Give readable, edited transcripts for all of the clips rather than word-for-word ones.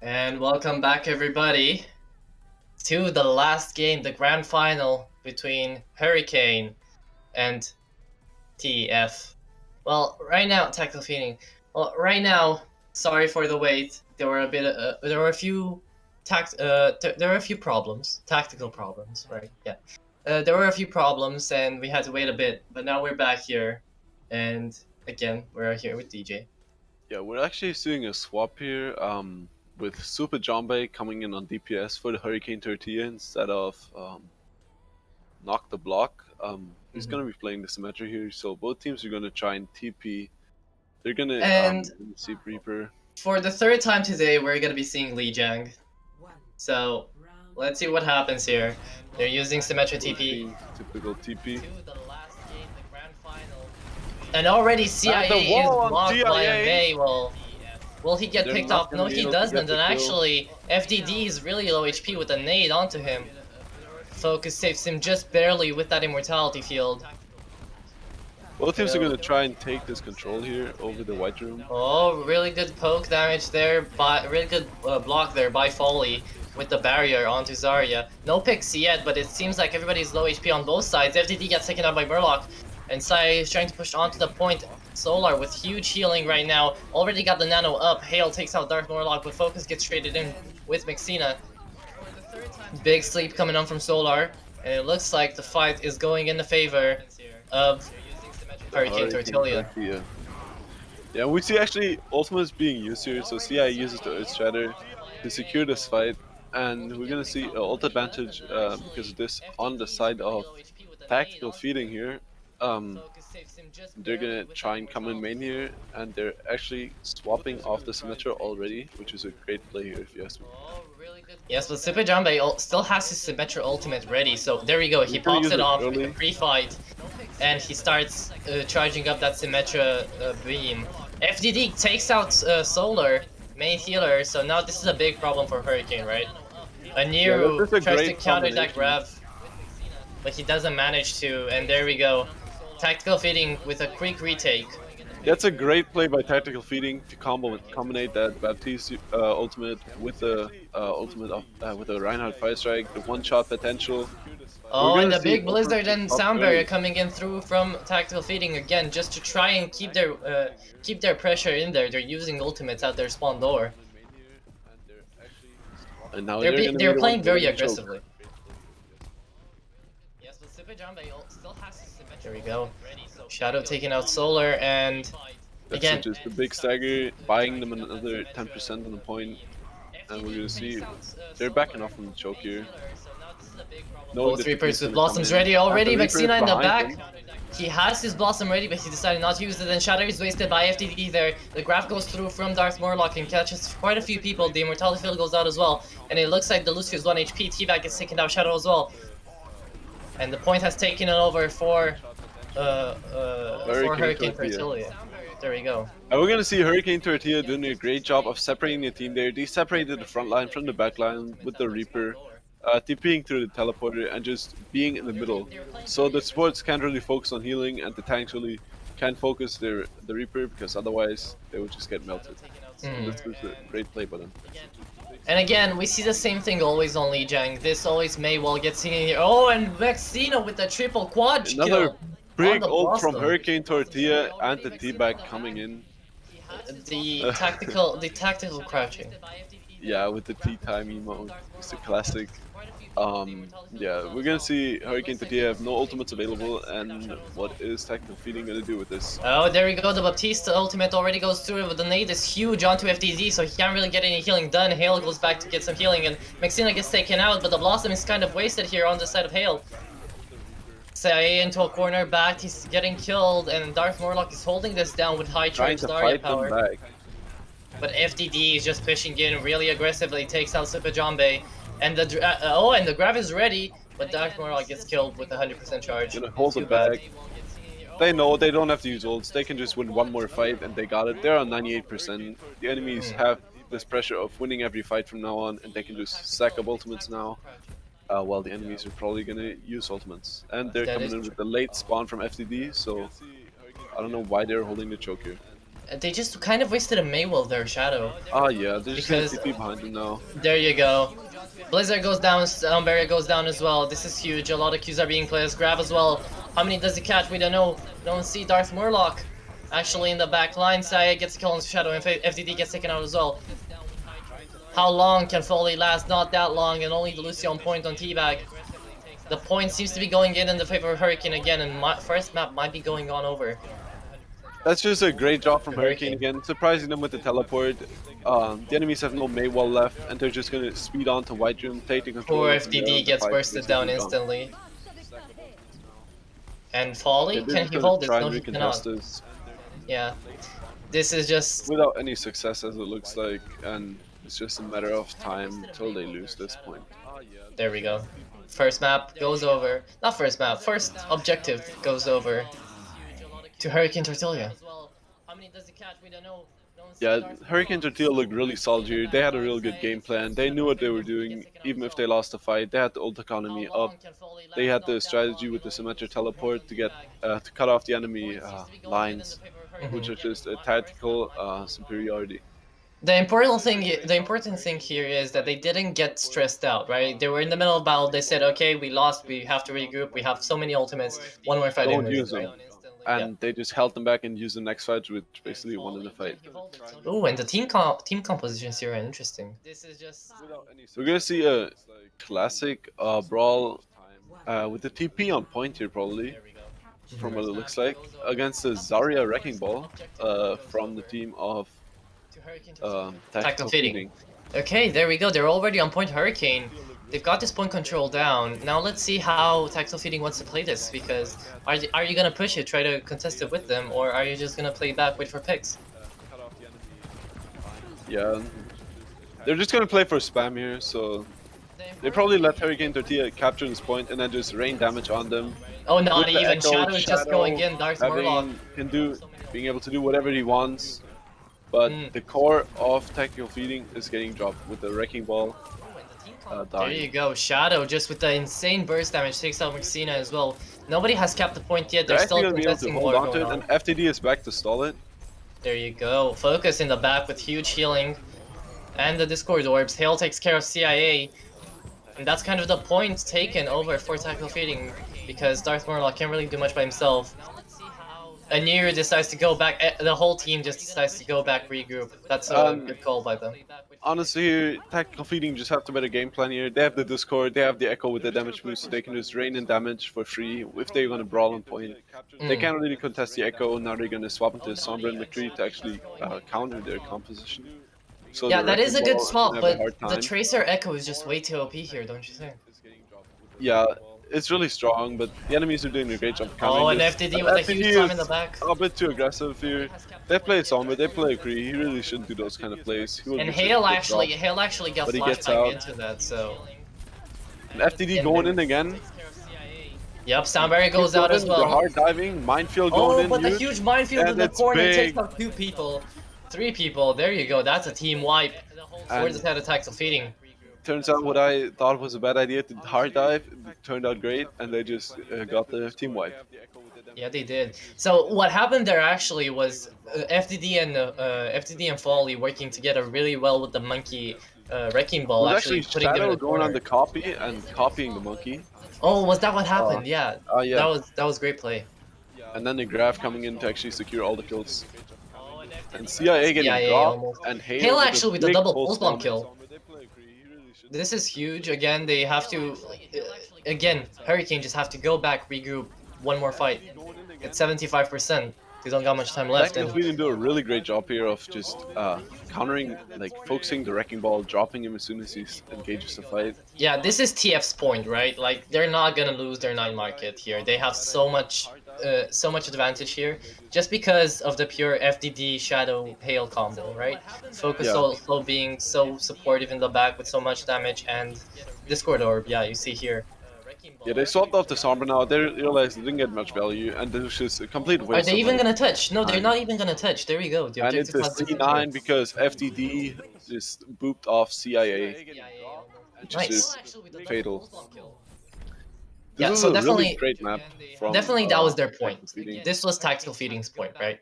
And welcome back, everybody, to the last game, the grand final between Hurricane and TF. Well, right now, tactical feeding. Well, right now, sorry for the wait. There were a few there were a few problems, tactical problems, right? Yeah. There were a few problems, and we had to wait a bit. But now we're back here, and again, we're here with DJ. Yeah, we're actually seeing a swap here with Super Jombe coming in on DPS for the Hurricane Tortilla instead of Knock the Block. He's Mhm. going to be playing the Symmetra here, so both teams are going to try and TP. They're going to And see Reaper. for the third time today, we're gonna be seeing Li Jiang. So let's see what happens here. They're using Symmetra Both TP. teams typical TP. And already And the CIA is wall on blocked by a CIA! Mei. Well, will he get They're picked not off? going to No, be he able to get doesn't. the And kill. actually, FDD is really low HP with a nade onto him. Focus saves him just barely with that immortality field. Both teams are going to try and take this control here over the White Room. Oh, really good poke damage there. Really good block there by Foley with the barrier onto Zarya. No picks yet, but it seems like everybody's low HP on both sides. FDD gets taken out by Murloc, and Sai is trying to push onto the point. Solar with huge healing right now. Already got the nano up. Hale takes out Darth Murloc, but Focus gets traded in with Mexina. Big sleep coming on from Solar, and it looks like the fight is going in the favor of Hurricane Tortilla. Yeah, we see actually ultimates being used here, so CI uses the Earth Shatter to secure this fight, and we're gonna see an ult advantage because of this on the side of tactical feeding here. Um, they're gonna try and come in main here, and they're actually swapping off the Symmetra already, which is a great play here if you ask me. Yes, but Super Jambe still has his Symmetra ultimate ready, so there we go. He He's gonna pops use it it off early. pre-fight, and he starts charging up that Symmetra beam. FDD takes out Solar, main healer, so now this is a big problem for Hurricane, right? Aniru That's a tries to great counter that combination. grab, but he doesn't manage to, and there we go. Tactical feeding with a quick retake. That's a great play by tactical feeding to combine that Baptiste ultimate with the ultimate of with the Reinhardt Fire Strike, the one-shot potential. We're Oh, and gonna the see big blizzard ultimates and up sound barrier early. coming in through from tactical feeding again, just to try and keep their pressure in there. They're using ultimates at their spawn door. And now they're gonna be They're the one playing very getting the choke. aggressively. Yes, but Super Jambe still has his Symmetra. There we go. Shadow taking out Solar, and That's again, just a big stagger, buying them another 10% on the point, and we're gonna see they're backing off from the choke here. Knowing both that Reapers the with gonna come Blossoms in. ready And already. the Reaper is Mexina in the behind back. them. He has his Blossom ready, but he decided not to use it, and Shatter is wasted by FTD there. The grab goes through from Darth Murloc and catches quite a few people. The Immortality Field goes out as well, and it looks like the Lucio's 1 HP. T-Bag gets taken down, Shadow as well. And the point has taken it over for Hurricane Tortilla. There we go. And we're gonna see Hurricane Tortilla doing a great job of separating the team there. They separated the front line from the back line with the Reaper, TPing through the teleporter and just being in the middle. So the supports can't really focus on healing, and the tanks really can't focus the Reaper because otherwise they would just get melted. So this is a great play by them. And again, we see the same thing always on Li Jiang. This always Maywall gets seen in here. Oh, and Vexina with the triple quad Another kill. big ult from Hurricane Tortilla and the T-Bag coming in. The tactical crouching. Yeah, with the tea time emote. It's a classic. Yeah, we're gonna see Hurricane Tortilla have no ultimates available, and what is tactical feeding gonna do with this? Oh, there we go. The Baptiste ultimate already goes through, but the nade is huge onto FDZ, so he can't really get any healing done. Hale goes back to get some healing, and Mexina gets taken out, but the Blossom is kind of wasted here on the side of Hale. Say into a corner, back, he's getting killed, and Darth Murloc is holding this down with high charge Zarya power. Back. But FDD is just pushing in really aggressively, takes out Super Jambe, and the grab is ready, but Darth Murloc gets killed with 100% charge. Gonna hold it back. They know they don't have to use ults. They can just win one more fight, and they got it. They're on 98%. The enemies have this pressure of winning every fight from now on, and they can just stack up ultimates now. While the enemies are probably gonna use ultimates, and they're coming in with the late spawn from FDD. So I don't know why they're holding the choke here. They just kind of wasted a Maywell there, Shadow. Ah, yeah, they're just gonna Because TP behind him now. there you go. Blizzard goes down, Barrier goes down as well. This is huge. A lot of Qs are being played as Grab as well. How many does he catch? We don't know. We don't see Darth Murloc. Actually in the back line, Saya gets a kill on Shadow and FDD gets taken out as well. How long can Foley last? Not that long, and only Lucy on point on Teabag. The point seems to be going in the favor of Hurricane again, and first map might be going on over. That's just a great job from Hurricane again, surprising them with the teleport. The enemies have no Maywall left, and they're just gonna speed on to White Room, take the control. Poor FDD gets bursted down instantly. And Foley, can he hold this? No, he cannot. Yeah. This is just... without any success as it looks like, and it's just a matter of time until they lose this point. There we go. First map goes over. Not first map, first objective goes over to Hurricane Tortilla. Yeah, Hurricane Tortilla looked really solid here. They had a real good game plan. They knew what they were doing, even if they lost the fight. They had the ult economy up. They had the strategy with the Symmetra teleport to get to cut off the enemy lines, which is just a tactical superiority. The important thing here is that they didn't get stressed out, right? They were in the middle of battle. They said, "Okay, we lost. We have to regroup. We have so many ultimates. One more fight." Don't use them. And they just held them back and used the next fight, which basically won in the fight. Oh, and the team compositions here are interesting. We're gonna see a classic brawl with the TP on point here, probably, from what it looks like, against the Zarya Wrecking Ball from the team of Tactical Feeding. Okay, there we go. They're already on point Hurricane. They've got this point control down. Now let's see how Tactical Feeding wants to play this, because are you gonna push it, try to contest it with them, or are you just gonna play back, wait for picks? Yeah, they're just gonna play for spam here, so they probably let Hurricane Tortilla capture this point and then just rain damage on them. Oh, not even. Shadow's just going in. Darth Murloc being able to do whatever he wants, but the core of Tactical Feeding is getting dropped with the Wrecking Ball. There you go, Shadow just with the insane burst damage takes out Mexina as well. Nobody has capped the point yet. They're still contesting hold on to it, and FTD is back to stall it. There you go. Focus in the back with huge healing, and the Discord orbs. Hail takes care of CIA, and that's kind of the point taken over for Tactical Feeding, because Darth Murloc can't really do much by himself. Anir decides to go back. The whole team just decides to go back, regroup. That's a good call by them. Honestly, Tactical Feeding just have to better game plan here. They have the Discord, they have the Echo with the damage boost, so they can just rain in damage for free if they're going to brawl on point. They can't really contest the Echo, now they're going to swap into Sombra and McCree to actually counter their composition. So yeah, that is a good swap, but the Tracer Echo is just way too OP here, don't you think? Yeah, it's really strong, but the enemies are doing a great job countering. Oh, and FDD with a huge time in the back. A bit too aggressive here. They play Sombra, they play Kree. He really shouldn't do those kind of plays. And Hail actually got flashback into that, so... And FDD going in again. Yep, Soundberry goes out as well. Hard diving, minefield going in. Oh, but the huge minefield in the corner takes out 2 people. 3 people, there you go, that's a team wipe. Swords ahead of Tactical Feeding. Turns out what I thought was a bad idea to hard dive turned out great, and they just got the team wipe. Yeah, they did. So what happened there actually was FDD and Foley working together really well with the monkey wrecking ball. It was actually putting Shadow going on the copy and copying the monkey. Oh, was that what happened? Yeah. Yeah. That was great play. And then the Graph coming in to actually secure all the kills. And CIA getting dropped, and Hail actually with the double pulse bomb kill. This is huge. Again, they have to... again, Hurricane just have to go back, regroup, one more fight. It's 75%. They don't got much time left. And we do a really great job here of just countering, like focusing the Wrecking Ball, dropping him as soon as he engages the fight. Yeah, this is TF's point, right? Like, they're not gonna lose their 9 market here. They have so much advantage here, just because of the pure FDD Shadow Hail combo, right? Focus also being so supportive in the back with so much damage, and Discord Orb, yeah, you see here. Yeah, they swapped off the Sombra now. They realized they didn't get much value, and this was just a complete waste. Are they even gonna touch? No, they're not even gonna touch. There we go. The and it's a C9 because FDD just booped off CIA, which is fatal. Yeah, so definitely, really great map from, that was their point. This was Tactical Feeding's point, right?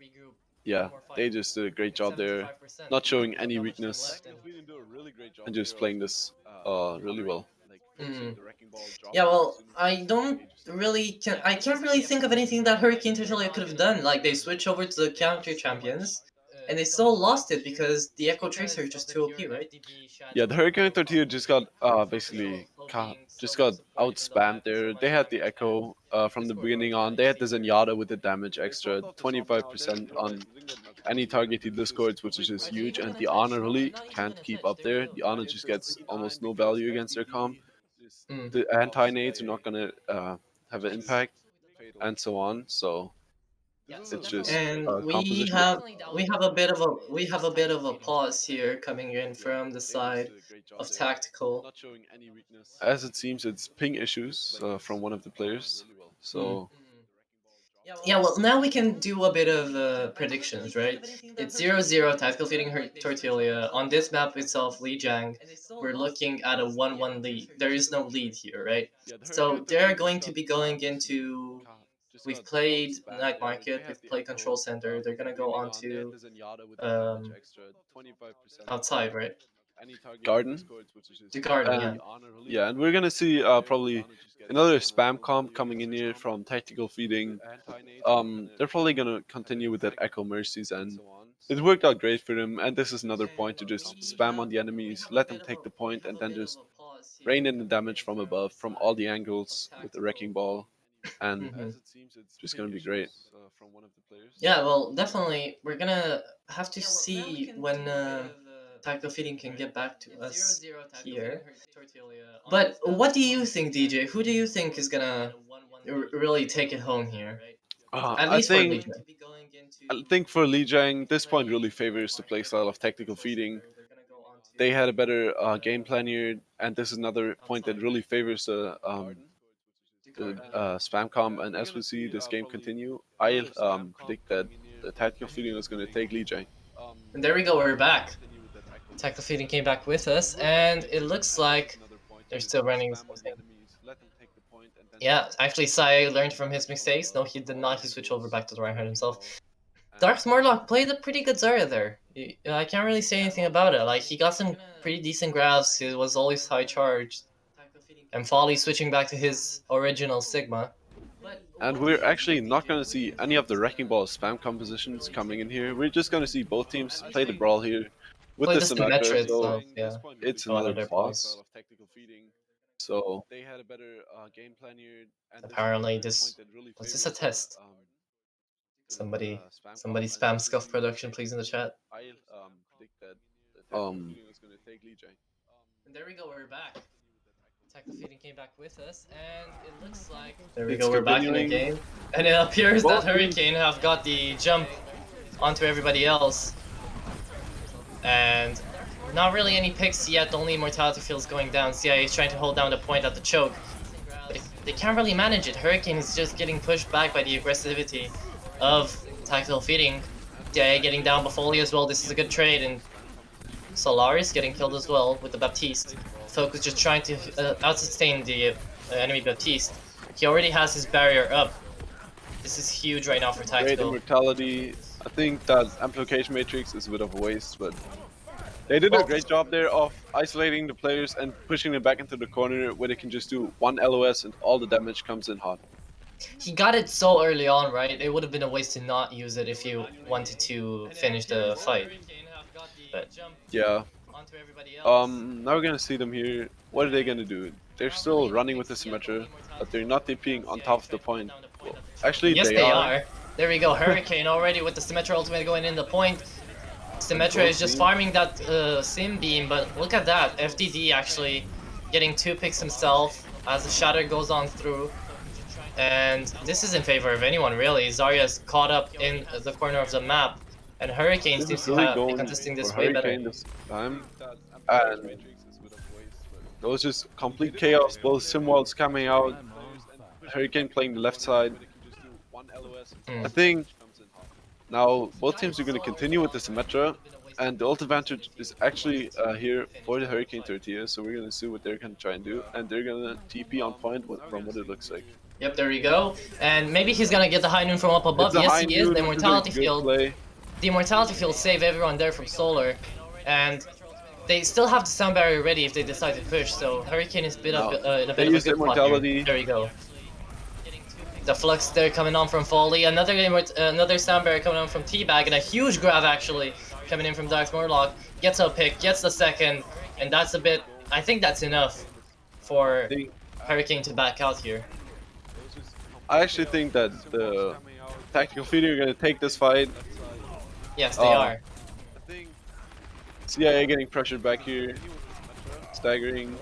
yeah, they just did a great job there, not showing any weakness and just playing this really well. Mm. Yeah, well, I can't really think of anything that Hurricane Tertulia could have done. Like they switch over to the counter champions, and they still lost it because the Echo Tracer is just too OP, right? Yeah, the Hurricane Tortilla just got basically just got out spammed there. They had the Echo from the beginning on. They had the Zenyatta with the damage extra, 25% on any target he discords, which is just huge. And the Honor really can't keep up there. The Honor just gets almost no value against their comp. Mm. The anti-nades are not gonna have an impact, and so on. So it's just And composition. we have a bit of a pause here coming in from the side of tactical. As it seems, it's ping issues from one of the players. Mm. So Yeah, well, now we can do a bit of predictions, right? It's 0-0, tactical feeding her Tortilla. On this map itself, Lijiang, we're looking at a 1-1 lead. There is no lead here, right? So they're going to be going into. We've played Night Market, we've played Control Center. They're gonna go on to outside, right? Garden. To Garden, yeah. And yeah, and we're gonna see probably another spam comp coming in here from tactical feeding. They're probably gonna continue with that Echo Mercies, and it worked out great for them. And this is another point to just spam on the enemies, let them take the point, and then just rain in the damage from above, from all the angles with the wrecking ball, and Mhm. just gonna be great. Yeah, well, definitely, we're gonna have to see when tactical feeding can get back to us here. But what do you think, DJ? Who do you think is gonna really take it home here? At I least for think Legion. I think for Li Jiang, this point really favors the playstyle of tactical feeding. They had a better game plan here, and this is another point that really favors the spam comp. And as we see this game continue, I predict that the tactical feeding is going to take Li Jiang. And there we go, we're back. Tactical feeding came back with us, and it looks like they're still running the same thing. Yeah, actually, Sai learned from his mistakes. No, he did not. He switched over back to the Reinhardt himself. Dark Murloc played a pretty good Zarya there. I can't really say anything about it. Like, he got some pretty decent grabs. He was always high charged. And Folly switching back to his original Sigma. And we're actually not going to see any of the Wrecking Ball spam compositions coming in here. We're just going to see both teams play the brawl here with Play the the Symmetra, Symmetra so itself, yeah. it's Go another under their pause. pause. So Apparently, this was this a test? Somebody, somebody spam scuff production, please, in the chat. um And there we go, we're back. Tactical feeding came back with us, and it looks like there we It's go, we're back in the continuing. game, and it appears that Both Hurricane have got the jump onto everybody else, and not really any picks yet. Only Immortality Field's going down. CIA is trying to hold down the point at the choke, but they can't really manage it. Hurricane is just getting pushed back by the aggressivity of tactical feeding. CIA getting down Bafoli as well. This is a good trade, and Solaris getting killed as well with the Baptiste. Focus just trying to out-sustain the enemy Baptiste. He already has his barrier up. This is huge right now for great Tactical. immortality. I think that amplification matrix is a bit of a waste, but they did a great job there of isolating the players and pushing them back into the corner where they can just do one LOS and all the damage comes in hot. He got it so early on, right? It would have been a waste to not use it if you wanted to finish the fight. But yeah. Now we're gonna see them here. What are they gonna do? They're still running with the Symmetra, but they're not TPing on top of the point. Well, actually, yes, they are. There we go, Hurricane already with the Symmetra ultimate going in the point. Symmetra is just farming that Sim Beam, but look at that. FDD actually getting 2 picks himself as the Shatter goes on through. And this is in favor of anyone, really. Zarya's caught up in the corner of the map, and Hurricane This seems is to really be going contesting this for way better. Hurricane this time. And there was just complete chaos, both sim walls coming out, Hurricane playing the left side. I think now both teams are going to continue with the Symmetra, and the ult advantage is actually here for the Hurricane Tortilla, so we're going to see what they're going to try and do, and they're going to TP on point from what it looks like. Yep, there we go. And maybe he's gonna get the high noon from up above. It's a Yes, high he is. noon, The which is a Immortality good Field. play. the Immortality Field save everyone there from Solar, and they still have the sound barrier ready if they decide to push. So Hurricane is Now in a they bit of a use the good spot here. immortality. There you go. The flux there coming on from Folly. Another sound barrier coming on from Teabag, and a huge grab actually coming in from Dark Murloc. Gets a pick, gets the second, and that's a bit. I think that's enough for They, Hurricane to back out here. I actually think that the tactical feeder are gonna take this fight. Yes, they Uh, are. CIA getting pressured back here, staggering,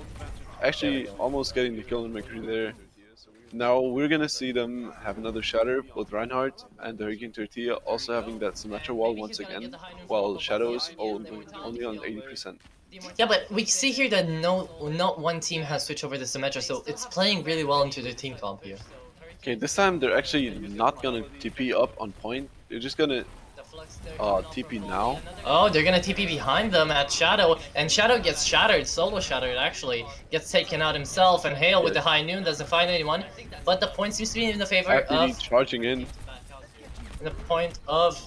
actually almost getting the kill on McCree there. Now we're gonna see them have another shatter, both Reinhardt and the Hurricane Tortilla also having that Symmetra wall once again, while Shadow is only on 80%. Yeah, but we see here that not one team has switched over to Symmetra, so it's playing really well into the team comp here. Okay, this time they're actually not gonna TP up on point. They're just gonna TP now. Oh, they're gonna TP behind them at Shadow, and Shadow gets shattered, solo shattered actually, gets taken out himself, and Hale with Yes. the high noon doesn't find anyone, but the point seems to be in the favor FTD charging in. in the point of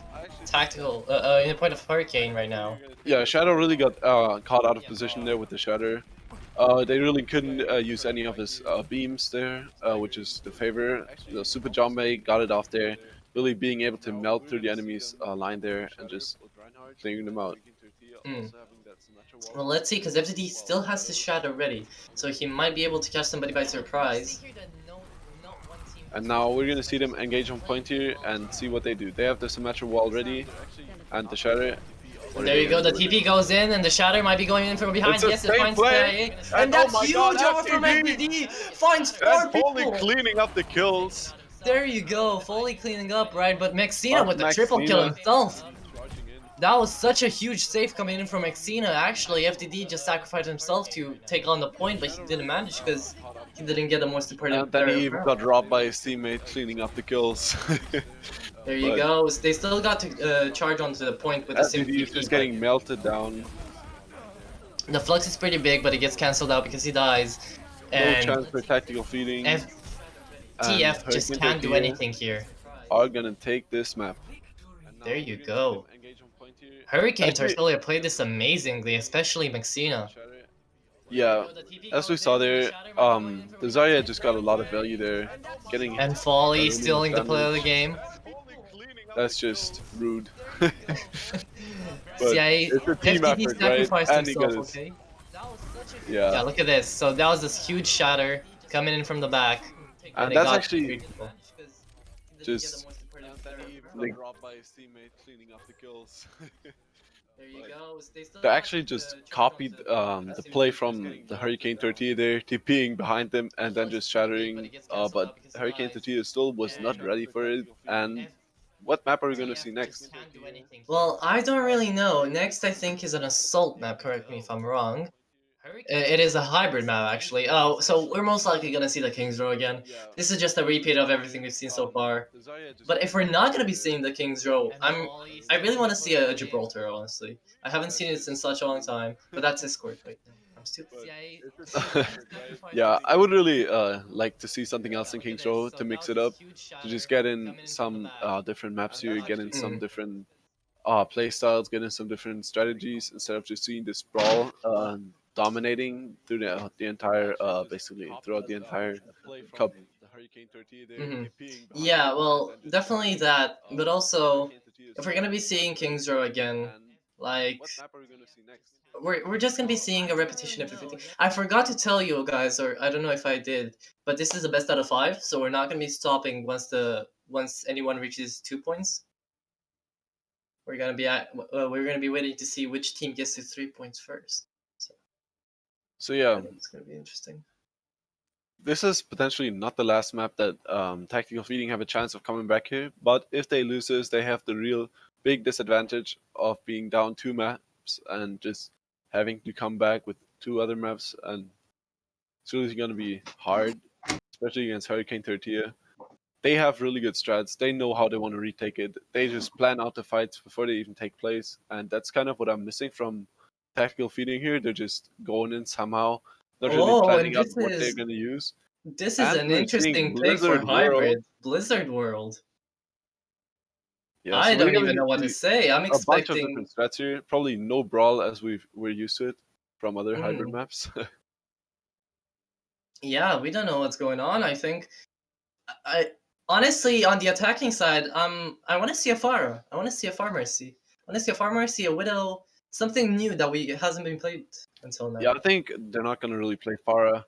tactical, in the point of Hurricane right now. Yeah, Shadow really got caught out of position there with the Shatter. They really couldn't use any of his beams there, which is the favor. The Super Jombe got it off there, really being able to melt through the enemy's line there and just clearing them out. Hmm. Well, let's see, because FTD still has his Shadow ready, so he might be able to catch somebody by surprise. And now we're gonna see them engage on point here and see what they do. They have the Symmetra wall ready and the Shatter. And there you go, the TP goes in, and the Shatter might be going in from behind. It's a Yes, it safe finds play! and And oh that's my huge god, over from FTD! FTD! Finds 4 And Foley people! cleaning up the kills. There you go, Foley cleaning up, right? But Mexina with the triple kill Maxina. himself. That was such a huge save coming in from Mexina. Actually, FTD just sacrificed himself to take on the point, but he didn't manage because he didn't get the most important And then player he even around. got robbed by his teammate cleaning up the kills. There you But go. They still got to charge onto the point with the same FTD is TP, just but getting melted down. the flux is pretty big, but it gets cancelled out because he dies. No And chance for tactical feeding. And FTF just Hurricane can't do Tortilla anything here. are gonna take this map. There you go. Hurricane Actually, Tortilla played this amazingly, especially Mexina. yeah, as we saw there, the Zarya just got a lot of value there, getting And Folly really much stealing the play of the damage. game. That's just rude. But CIA, it's a team FTD effort, right? sacrificed And he got himself, his, okay? Yeah, yeah. look at this. So that was this huge shatter coming in from the back. And And it that's got actually 3 people. just like There you go. They still they got actually just charge copied onto the point, the as you play mentioned, from getting the the Hurricane point Tortilla there, TPing behind them and then just but shattering. it gets cancelled But out because he Hurricane dies. Tortilla still was not ready for it. And what map are we gonna see next? Well, I don't really know. Next, I think, is an assault map. Correct me if I'm wrong. It is a hybrid map, actually. Oh, so we're most likely gonna see the King's Row again. This is just a repeat of everything we've seen so far. But if we're not gonna be seeing the King's Row, I really want to see a Gibraltar. Honestly, I haven't seen it in such a long time. But that's Discord. Wait, no, I'm stupid. Yeah, I would really like to see something else in Kings Row to mix it up, to just get in some different maps here, get in some Mm. different play styles, get in some different strategies instead of just seeing this brawl dominating through the entire basically throughout the entire cup. Hmm. Yeah, well, definitely that. But also, if we're gonna be seeing King's Row again, like we're just gonna be seeing a repetition of everything. I forgot to tell you guys, or I don't know if I did, but this is the best out of 5, so we're not gonna be stopping once anyone reaches 2 points. We're gonna be waiting to see which team gets to 3 points first. So So I yeah, think it's gonna be interesting. this is potentially not the last map that Tactical Feeding have a chance of coming back here. But if they lose this, they have the real big disadvantage of being down 2 maps and just having to come back with 2 other maps, and it's really going to be hard, especially against Hurricane Tortilla. They have really good strats. They know how they want to retake it. They just plan out the fights before they even take place, and that's kind of what I'm missing from Tactical Feeding here. They're just going in somehow, not really Oh, and planning out what they're going to use. this is And an we're seeing interesting pick for Blizzard World. hybrid Blizzard World. Yeah, I so we're don't gonna even know what to see say. I'm a bunch of expecting. different strats here. Probably no brawl as we're used to it from other hybrid Hmm, maps. yeah, we don't know what's going on. I think I honestly on the attacking side, I want to see a Pharah. I want to see a Pharmercy. I want to see a Pharmercy, a Widow, something new that we hasn't been played until Yeah, now. I think they're not gonna really play Pharah.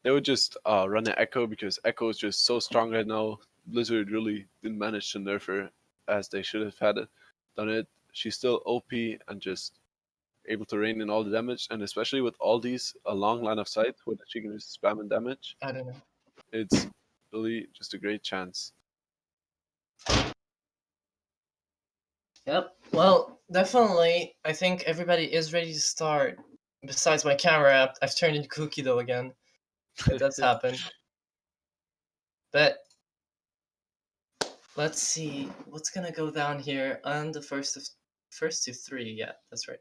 They would just run an Echo because Echo is just so strong right now. Blizzard really didn't manage to nerf her as they should have had it done it. She's still OP and just able to rain in all the damage, and especially with all these a long line of sight where she can just spam and damage, I don't know. it's really just a great chance. Yep. Well, definitely. I think everybody is ready to start. Besides my camera app, I've turned into Cookie though again. It does happen. But let's see what's gonna go down here on the first to three. Yeah, that's right.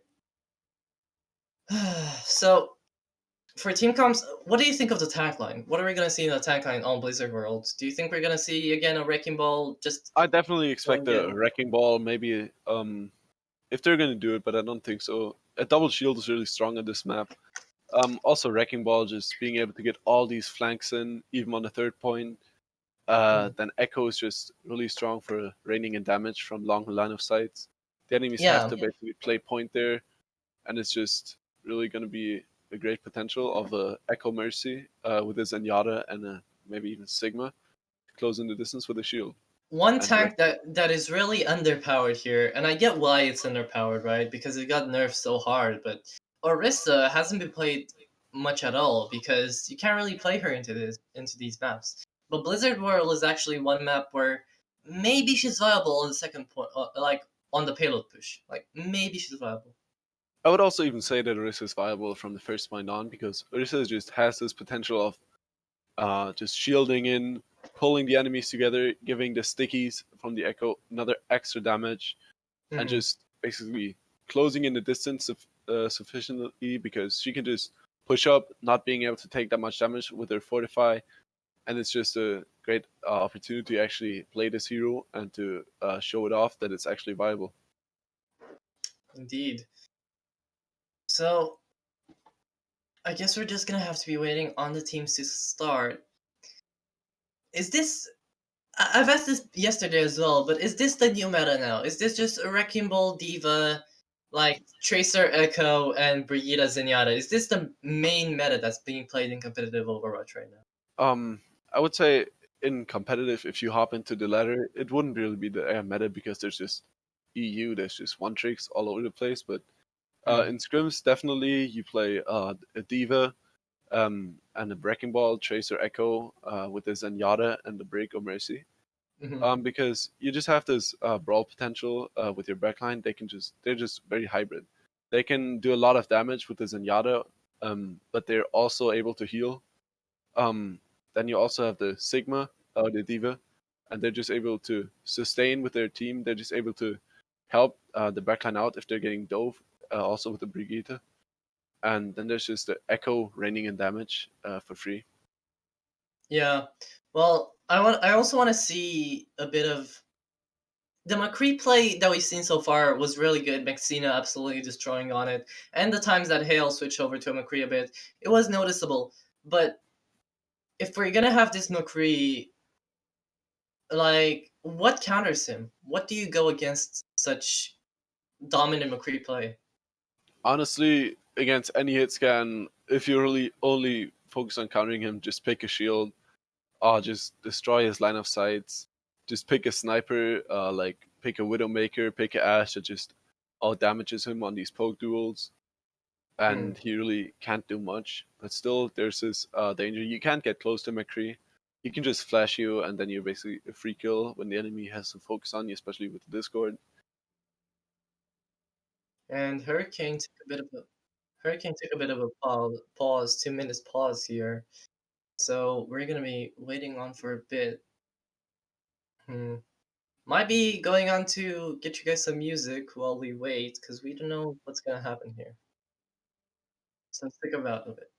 So for team comps, what do you think of the tagline? What are we gonna see in the tagline on Blizzard World? Do you think we're gonna see again a wrecking ball just I definitely expect going a in? wrecking ball, maybe if they're gonna do it, but I don't think so. A double shield is really strong on this map. Also, wrecking ball, just being able to get all these flanks in, even on the third point. Mhm. Then Echo is just really strong for raining and damage from long line of sights. The enemies have Yeah, to basically play point there, and it's just really going to be a great potential of a Echo Mercy with a Zenyatta and maybe even Sigma closing the distance with a shield one and tank wrecking. that is really underpowered here, and I get why it's underpowered, right? Because it got nerfed so hard, but Orisa hasn't been played much at all because you can't really play her into these maps. But Blizzard World is actually one map where maybe she's viable on the second point, like on the payload push. Like maybe she's viable. I would also even say that Orisa is viable from the first point on because Orisa just has this potential of just shielding in, pulling the enemies together, giving the stickies from the Echo another extra damage, and Hmm. just basically closing in the distance sufficiently because she can just push up, not being able to take that much damage with her fortify, and it's just a great opportunity to actually play this hero and to show it off that it's actually viable. Indeed. So I guess we're just gonna have to be waiting on the teams to start. Is this I've asked this yesterday as well, but is this the new meta now? Is this just a Wrecking Ball Diva, like Tracer Echo and Brigitte Zenyatta? Is this the main meta that's being played in competitive Overwatch right now? I would say in competitive, if you hop into the ladder, it wouldn't really be the air meta because there's just EU, there's just one tricks all over the place. But Hmm. in scrims, definitely you play a diva and a Wrecking Ball, Tracer Echo with the Zenyatta and the Break or Mercy. Hmm. Because you just have this brawl potential with your backline. They're just very hybrid. They can do a lot of damage with the Zenyatta, but they're also able to heal. Um, then you also have the Sigma, the Diva, and they're just able to sustain with their team. They're just able to help the backline out if they're getting dove, also with the Brigitte. And then there's just the Echo raining in damage for free. Yeah. Well, I also want to see a bit of the McCree play that we've seen so far was really good. Maxina absolutely destroying on it, and the times that Hale switched over to a McCree a bit, it was noticeable. But if we're gonna have this McCree, like, what counters him? What do you go against such dominant McCree play? Honestly, against any hit scan, if you really only focus on countering him, just pick a shield, just destroy his line of sights. Just pick a sniper, like pick a Widowmaker, pick a Ash that just out damages him on these poke duels, Hmm. and he really can't do much. But still, there's this danger. You can't get close to McCree. He can just flash you, and then you're basically a free kill when the enemy has to focus on you, especially with the Discord. And Hurricane took a bit of a pause, 2 minutes pause here. So we're gonna be waiting on for a bit. Hmm. Might be going on to get you guys some music while we wait, because we don't know what's gonna happen here. So stick about a bit.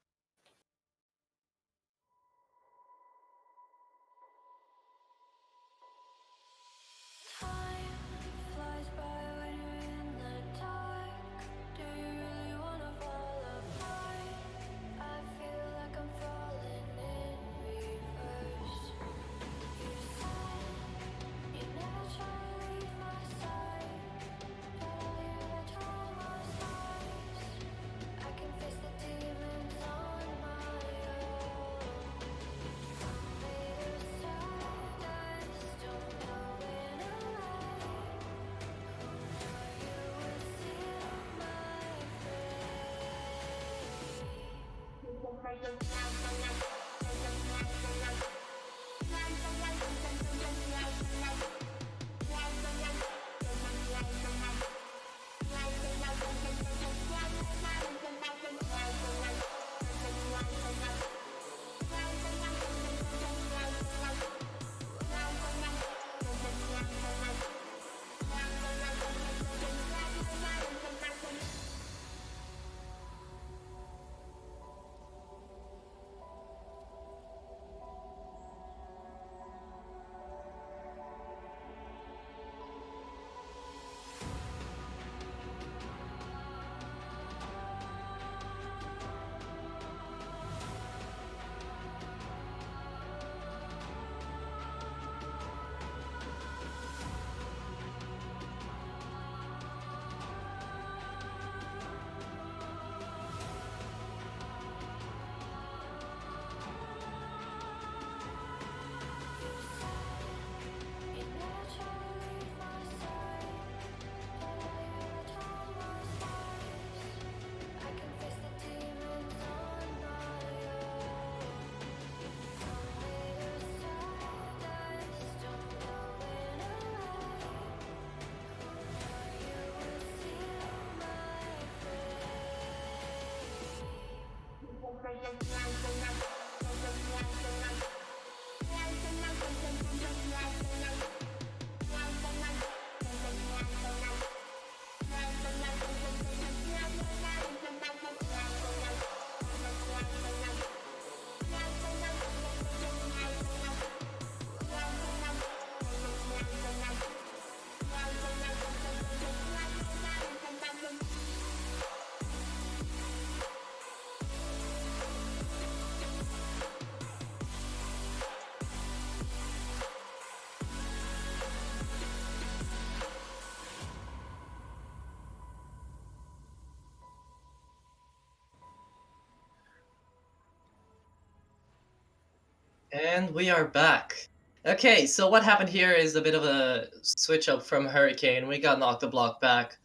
And we are back. Okay, so what happened here is a bit of a switch up from Hurricane. We got knocked the block back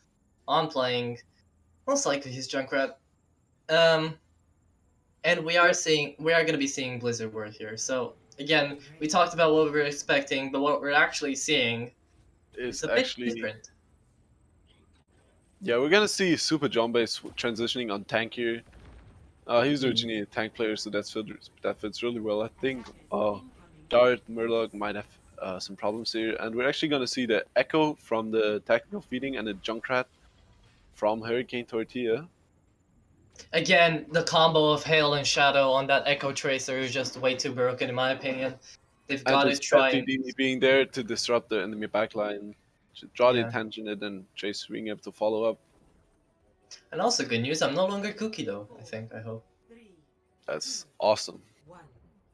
on playing, most likely his Junkrat. Um, and we are gonna be seeing Blizzard Worth here. So again, we talked about what we were expecting, but what we're actually seeing is Is a bit actually, different. yeah, we're gonna see Super Jombe transitioning on tank here. He's originally a tank player, so that fits really well. I think Dart Murloc might have some problems here, and we're actually gonna see the Echo from the tactical feeding and the Junkrat from Hurricane Tortilla. Again, the combo of Hail and Shadow on that Echo Tracer is just way too broken in my opinion. They've And got to just try and FTD being there to disrupt the enemy backline, to draw the yeah. attention, and then Chase being able to follow up. And also good news, I'm no longer Cookie though, I hope. That's awesome.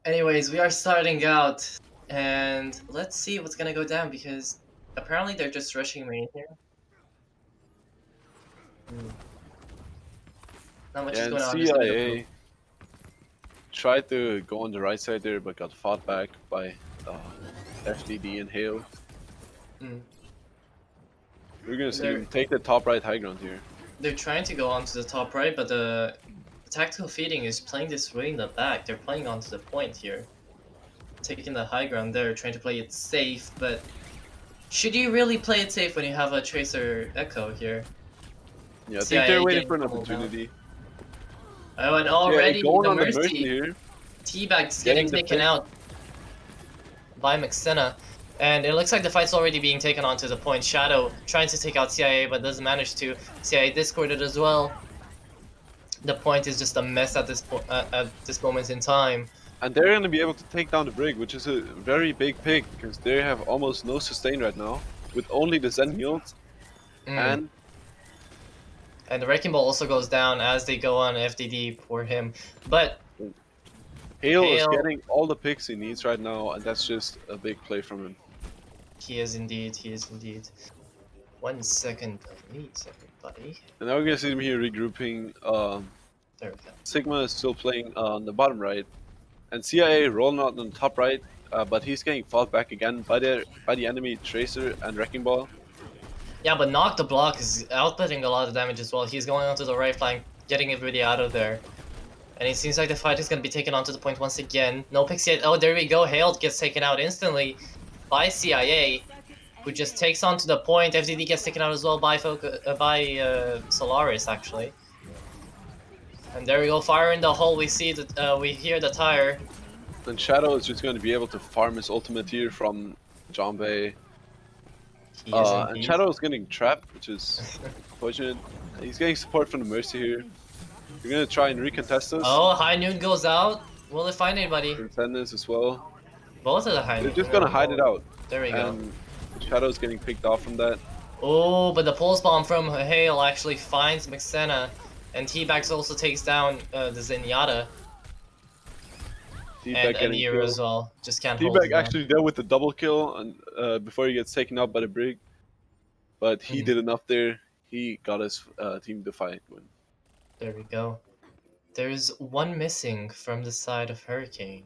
Anyways, we are starting out, and let's see what's gonna go down, because apparently they're just rushing me here. Not much is And going on, I'm just gonna go CIA tried to go on the right side there, but got fought back by FTD and Hale. Mm. We're gonna see They're, him take the top right high ground here. they're trying to go onto the top right, but the tactical feeding is playing this way in the back. They're playing onto the point here. Taking the high ground there, trying to play it safe, but should you really play it safe when you have a Tracer Echo here? Yeah, I think CIA they're waiting getting for an pummeled now. opportunity. Oh, and CIA already going the on the Mercy Mercy here. Teabag's getting the taken pick. out by McSenna. And it looks like the fight's already being taken onto the point. Shadow trying to take out CIA, but doesn't manage to. CIA discorded as well. The point is just a mess at this moment in time. And they're gonna be able to take down the Brig, which is a very big pick, because they have almost no sustain right now, with only the Zen heals. And the Wrecking Ball also goes down as they go on FDD for him. But Hale is getting all the picks he needs right now, and that's just a big play from him. He is indeed, he is indeed. 1 second, please, everybody. And now we're gonna see him here regrouping. There we go. Sigma is still playing on the bottom right, and CIA rolling out on the top right, but he's getting fought back again by the enemy Tracer and Wrecking Ball. Yeah, but Knock the Block is outputting a lot of damage as well. He's going onto the right flank, getting everybody out of there. And it seems like the fight is going to be taken onto the point once again. No picks yet. Oh, there we go. Hailed gets taken out instantly by CIA, who just takes on to the point. FDD gets taken out as well by Solaris, actually. And there we go. Fire in the hole. We see that we hear the tire. And Shadow is just going to be able to farm his ultimate here from Jombe. He is And indeed. Shadow is getting trapped, which is unfortunate. He's getting support from the Mercy here. We're going to try and recontest this. Oh, High Noon goes out. Will it find anybody? Transcendence as well. Both of the High Noon. They're just going to hide it out. There we go. And Shadow's getting picked off from that. Oh, but the pulse bomb from Hale actually finds Mixena, and T-Bags also takes down the Zenyatta. And Nero as well. Just can't hold T-Bag him actually there with the double kill and before he gets taken out by the Brig. But he did enough there. He got his team to fight win. There we go. There's one missing from the side of Hurricane.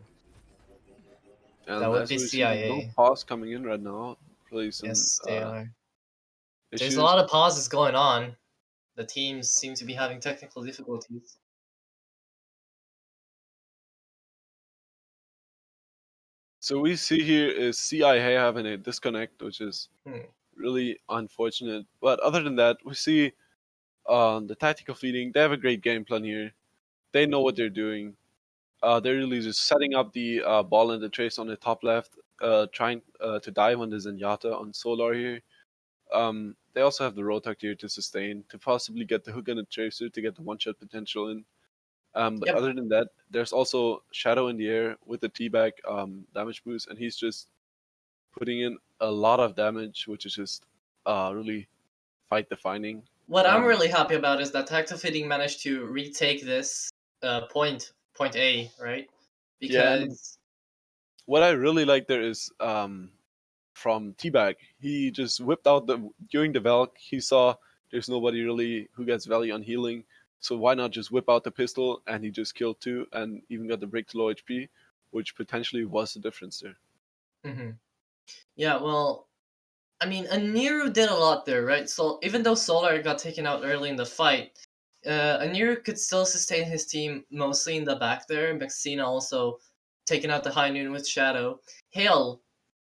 And that would be CIA. No pause coming in right now. Really some, yes, they are. Issues. There's a lot of pauses going on. The teams seem to be having technical difficulties. So we see here is CIA having a disconnect, which is really unfortunate. But other than that, we see the tactical feeding. They have a great game plan here. They know what they're doing. They're really just setting up the ball and the trace on the top left, trying to dive on the Zenyatta on Solar here. They also have the Rotok here to sustain, to possibly get the hook and the tracer to get the one-shot potential in. But other than that, there's also Shadow in the air with the T-Bag damage boost, and he's just putting in a lot of damage, which is just really fight-defining. What I'm really happy about is that Tactile Fitting managed to retake this point A, right? Because what I really like there is from T-Bag, he just whipped out during the Valk. He saw there's nobody really who gets value on healing. So why not just whip out the pistol, and he just killed 2 and even got the break to low HP, which potentially was the difference there. Yeah, well, I mean, Aniru did a lot there, right? So even though Solar got taken out early in the fight, Aniru could still sustain his team mostly in the back there. Mexina also taking out the High Noon with Shadow. Hale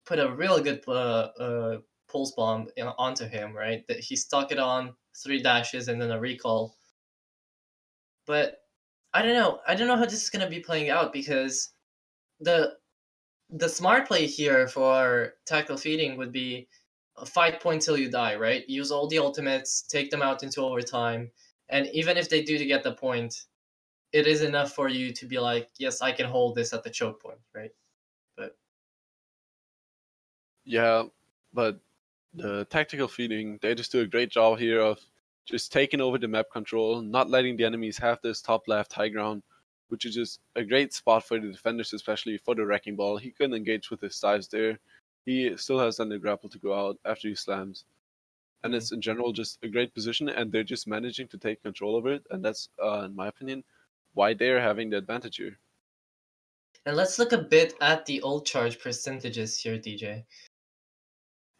put a real good pulse bomb onto him, right? That he stuck it on 3 dashes and then a recall. But I don't know. I don't know how this is gonna be playing out because the smart play here for tactical feeding would be fight point till you die, right? Use all the ultimates, take them out into overtime, and even if they do to get the point, it is enough for you to be like, yes, I can hold this at the choke point, right? But yeah, but the tactical feeding, they just do a great job here of just taking over the map control, not letting the enemies have this top left high ground, which is just a great spot for the defenders, especially for the Wrecking Ball. He couldn't engage with his dives there. He still has done the grapple to go out after he slams. And it's in general just a great position, and they're just managing to take control over it. And that's, in my opinion, why they're having the advantage here. And let's look a bit at the ult charge percentages here, DJ.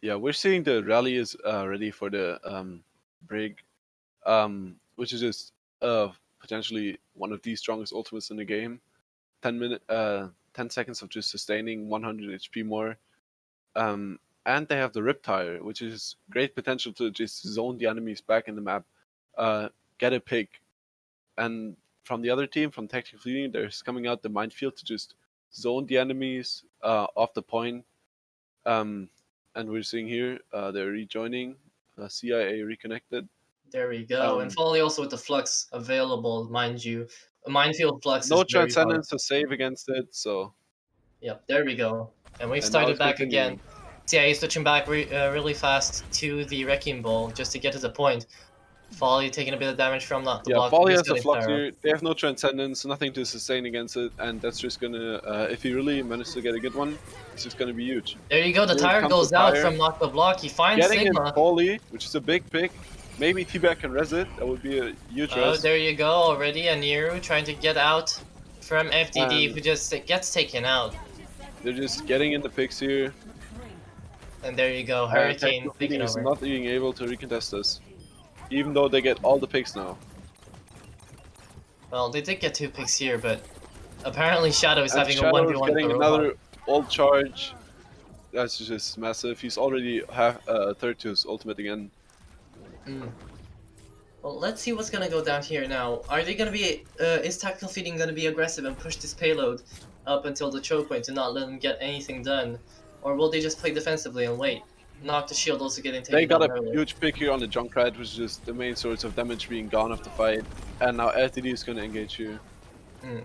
Yeah, we're seeing the rally is ready for the Brig, which is just potentially one of the strongest ultimates in the game. 10 seconds of just sustaining 100 HP more. And they have the Riptire, which is great potential to just zone the enemies back in the map, get a pick. And from the other team, from Tactical Fleeting, there's coming out the Minefield to just zone the enemies off the point. And we're seeing here, they're rejoining, CIA reconnected. There we go. And Foley also with the Flux available, mind you. A Minefield Flux no is very Transcendence to save against it, so... Yep, there we go. And we've started back again. CIA switching back really fast to the Wrecking Ball just to get to the point. Foley taking a bit of damage from the block. Foley has the Flux here. They have no Transcendence, nothing to sustain against it, and that's just gonna, if he really manages to get a good one, it's just gonna be huge. There you go, the tire goes out from Knock the Block. He finds Sigma. In Foley, which is a big pick. Maybe T-Bag can res it. That would be a huge res. Oh, there you go already. Aniru trying to get out from FDD, who just gets taken out. They're just getting in the picks here. And there you go, Hurricane taking over. Not being able to recontest this, even though they get all the picks now. Well, they did get 2 picks here, but apparently Shadow is And having a Shadow is 1v1 with the getting robot. another ult charge. That's just massive. He's already half third to his ultimate again. Mm. Well, let's see what's gonna go down here now. Are they gonna be, is Tactical Feeding gonna be aggressive and push this payload up until the choke point to not let them get anything done? Or will they just play defensively and wait? Knock the shield also getting They taken got down a early. huge pick here on the Junkrat, which is just the main source of damage being gone off the fight. And now FTD is going to engage here. Mm.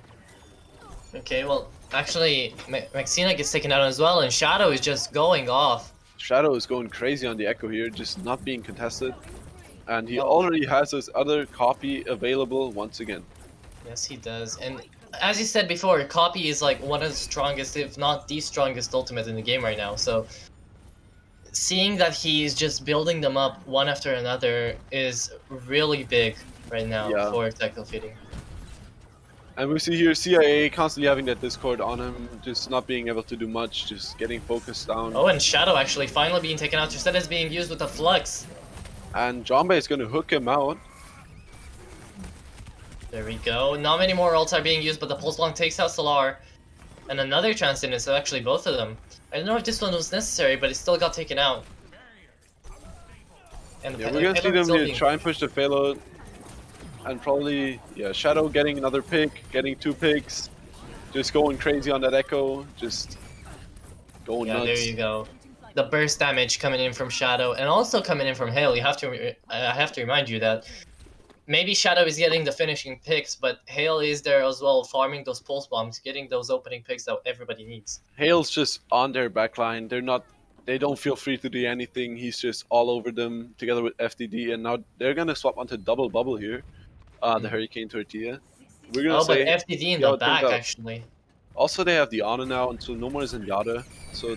Okay, well, actually, Maxina gets taken out as well, and Shadow is just going off. Shadow is going crazy on the Echo here, just not being contested. And he Oh, already has his other copy available once again. yes, he does. And as you said before, Copy is like one of the strongest, if not the strongest ultimate in the game right now. So seeing that he's just building them up one after another is really big right now Yeah. for Tactical Feeding. And we see here CIA constantly having that Discord on him, just not being able to do much, just getting focused down. Oh, and Shadow actually finally being taken out. Instead is being used with a Flux. And Jombe is going to hook him out. There we go. Not many more ults are being used, but the Pulse Long takes out Solar. And another Transcendence, so actually both of them. I don't know if this one was necessary, but it still got taken out. And Yeah, we're going to see them still here being... try and push the payload. And probably, yeah, Shadow getting another pick, getting 2 picks. Just going crazy on that Echo, just going Yeah, nuts. there you go. The burst damage coming in from Shadow, and also coming in from Hale. You have to, I have to remind you that maybe Shadow is getting the finishing picks, but Hale is there as well, farming those pulse bombs, getting those opening picks that everybody needs. Hale's just on their backline. They don't feel free to do anything. He's just all over them together with FTD, and now they're gonna swap onto double bubble here. The Mm. Hurricane Tortilla. We're gonna Oh, but say FTD in see the how it turns back, out. actually. Also, they have the Ana now, and so no more Zenyatta. So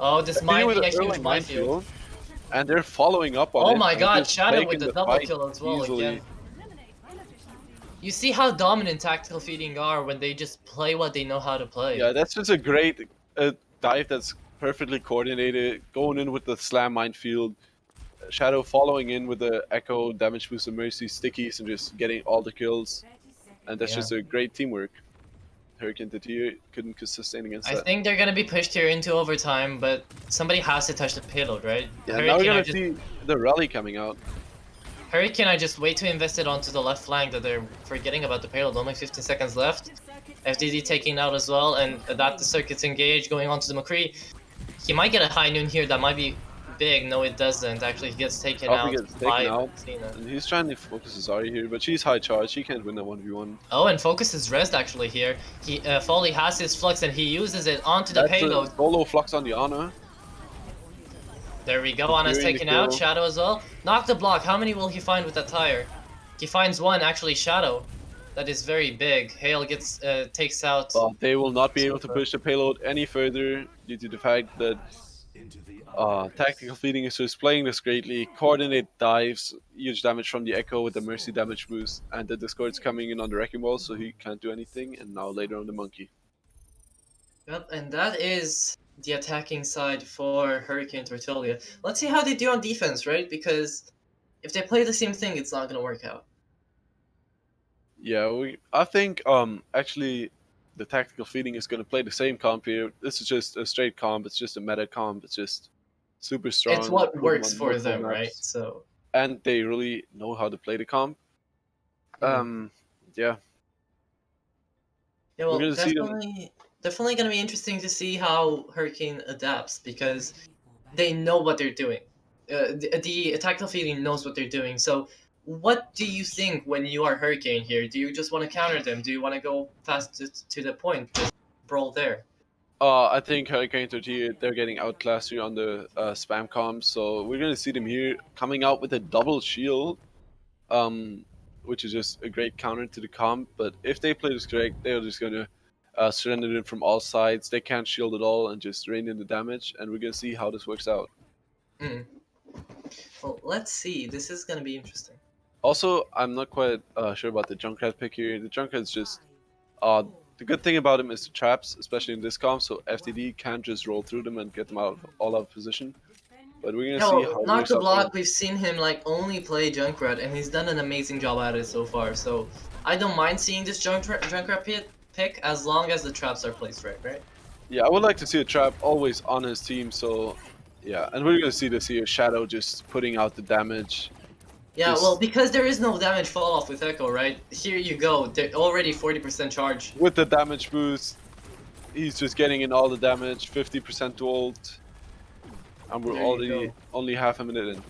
Oh, this FTD might with be an a huge early minefield. minefield, and they're following up on Oh it my and god, just Shadow with taking the the double fight kill as well easily. again. You see how dominant Tactical Feeding are when they just play what they know how to play. Yeah, that's just a great dive that's perfectly coordinated, going in with the slam minefield. Shadow following in with the Echo, damage boost, and Mercy, stickies, and just getting all the kills. And that's Yeah. just a great teamwork. Hurricane Tatir couldn't sustain against I that. think they're gonna be pushed here into overtime, but somebody has to touch the payload, right? Yeah, now we're Hurricane, gonna see the rally coming out. Hurricane, I just wait to invest it onto the left flank that they're forgetting about the payload. Only 15 seconds left. FDD taking out as well, and Adapt the Circuits engaged, going on to the McCree. He might get a high noon here, that might be big. No, it doesn't. Actually, he gets taken Coffee out gets taken by out, Maxina. and he's trying to focus Azari here, but she's high charge. She can't win that 1v1. Oh, and Focus is rest actually here. He Foley has his Flux, and he uses it onto the That's a payload. solo flux on the Ana. There we go, Anna's Securing the taken out, kill. Shadow as well. Knock the block, how many will he find with that tire? He finds one, actually Shadow. That is very big. Hale gets, takes out... But they will not be able to Super. push the payload any further due to the fact that tactical feeding is just playing this greatly. Coordinate dives, huge damage from the Echo with the Mercy damage boost, and the Discord's coming in on the Wrecking Ball, so he can't do anything, and now later on the Monkey. Yep, and that is the attacking side for Hurricane Tortilla. Let's see how they do on defense, right? Because if they play the same thing, it's not gonna work out. Yeah, I think actually the tactical feeding is going to play the same comp here. This is just a straight comp. It's just a meta comp. It's just super It's strong, what proven works on for multiple them, right? maps, So... and they really know how to play the comp. Mm. Yeah, Yeah, we're well, gonna see them. definitely gonna be interesting to see how Hurricane adapts because they know what they're doing. The tactical feeling knows what they're doing. So, what do you think when you are Hurricane here? Do you just want to counter them? Do you want to go fast to the point, just brawl there? I think Hurricane Tortilla, they're getting outclassed here on the spam comp, so we're gonna see them here coming out with a double shield, um, which is just a great counter to the comp. But if they play this correct, they're just gonna surrender it from all sides. They can't shield at all and just rain in the damage, and we're gonna see how this works out. Mm. Well, let's see. This is gonna be interesting. Also, I'm not quite sure about the Junkrat pick here. The Junkrat's just uh, the good thing about him is the traps, especially in this comp, so FTD can't just roll through them and get them all out of position. But we're gonna Yeah, see well, how Knock their the support. Block, we've seen him like only play Junkrat, and he's done an amazing job at it so far. So I don't mind seeing this Junkrat pick as long as the traps are placed right? Yeah, I would like to see a trap always on his team. So yeah, and we're gonna see this here. Shadow just putting out the damage. Yeah, well, Just because there is no damage fall off with Echo, right? Here you go. They're already 40% charge. with the damage boost, he's just getting in all the damage. 50% to ult, and we're There you already go. only half a minute in.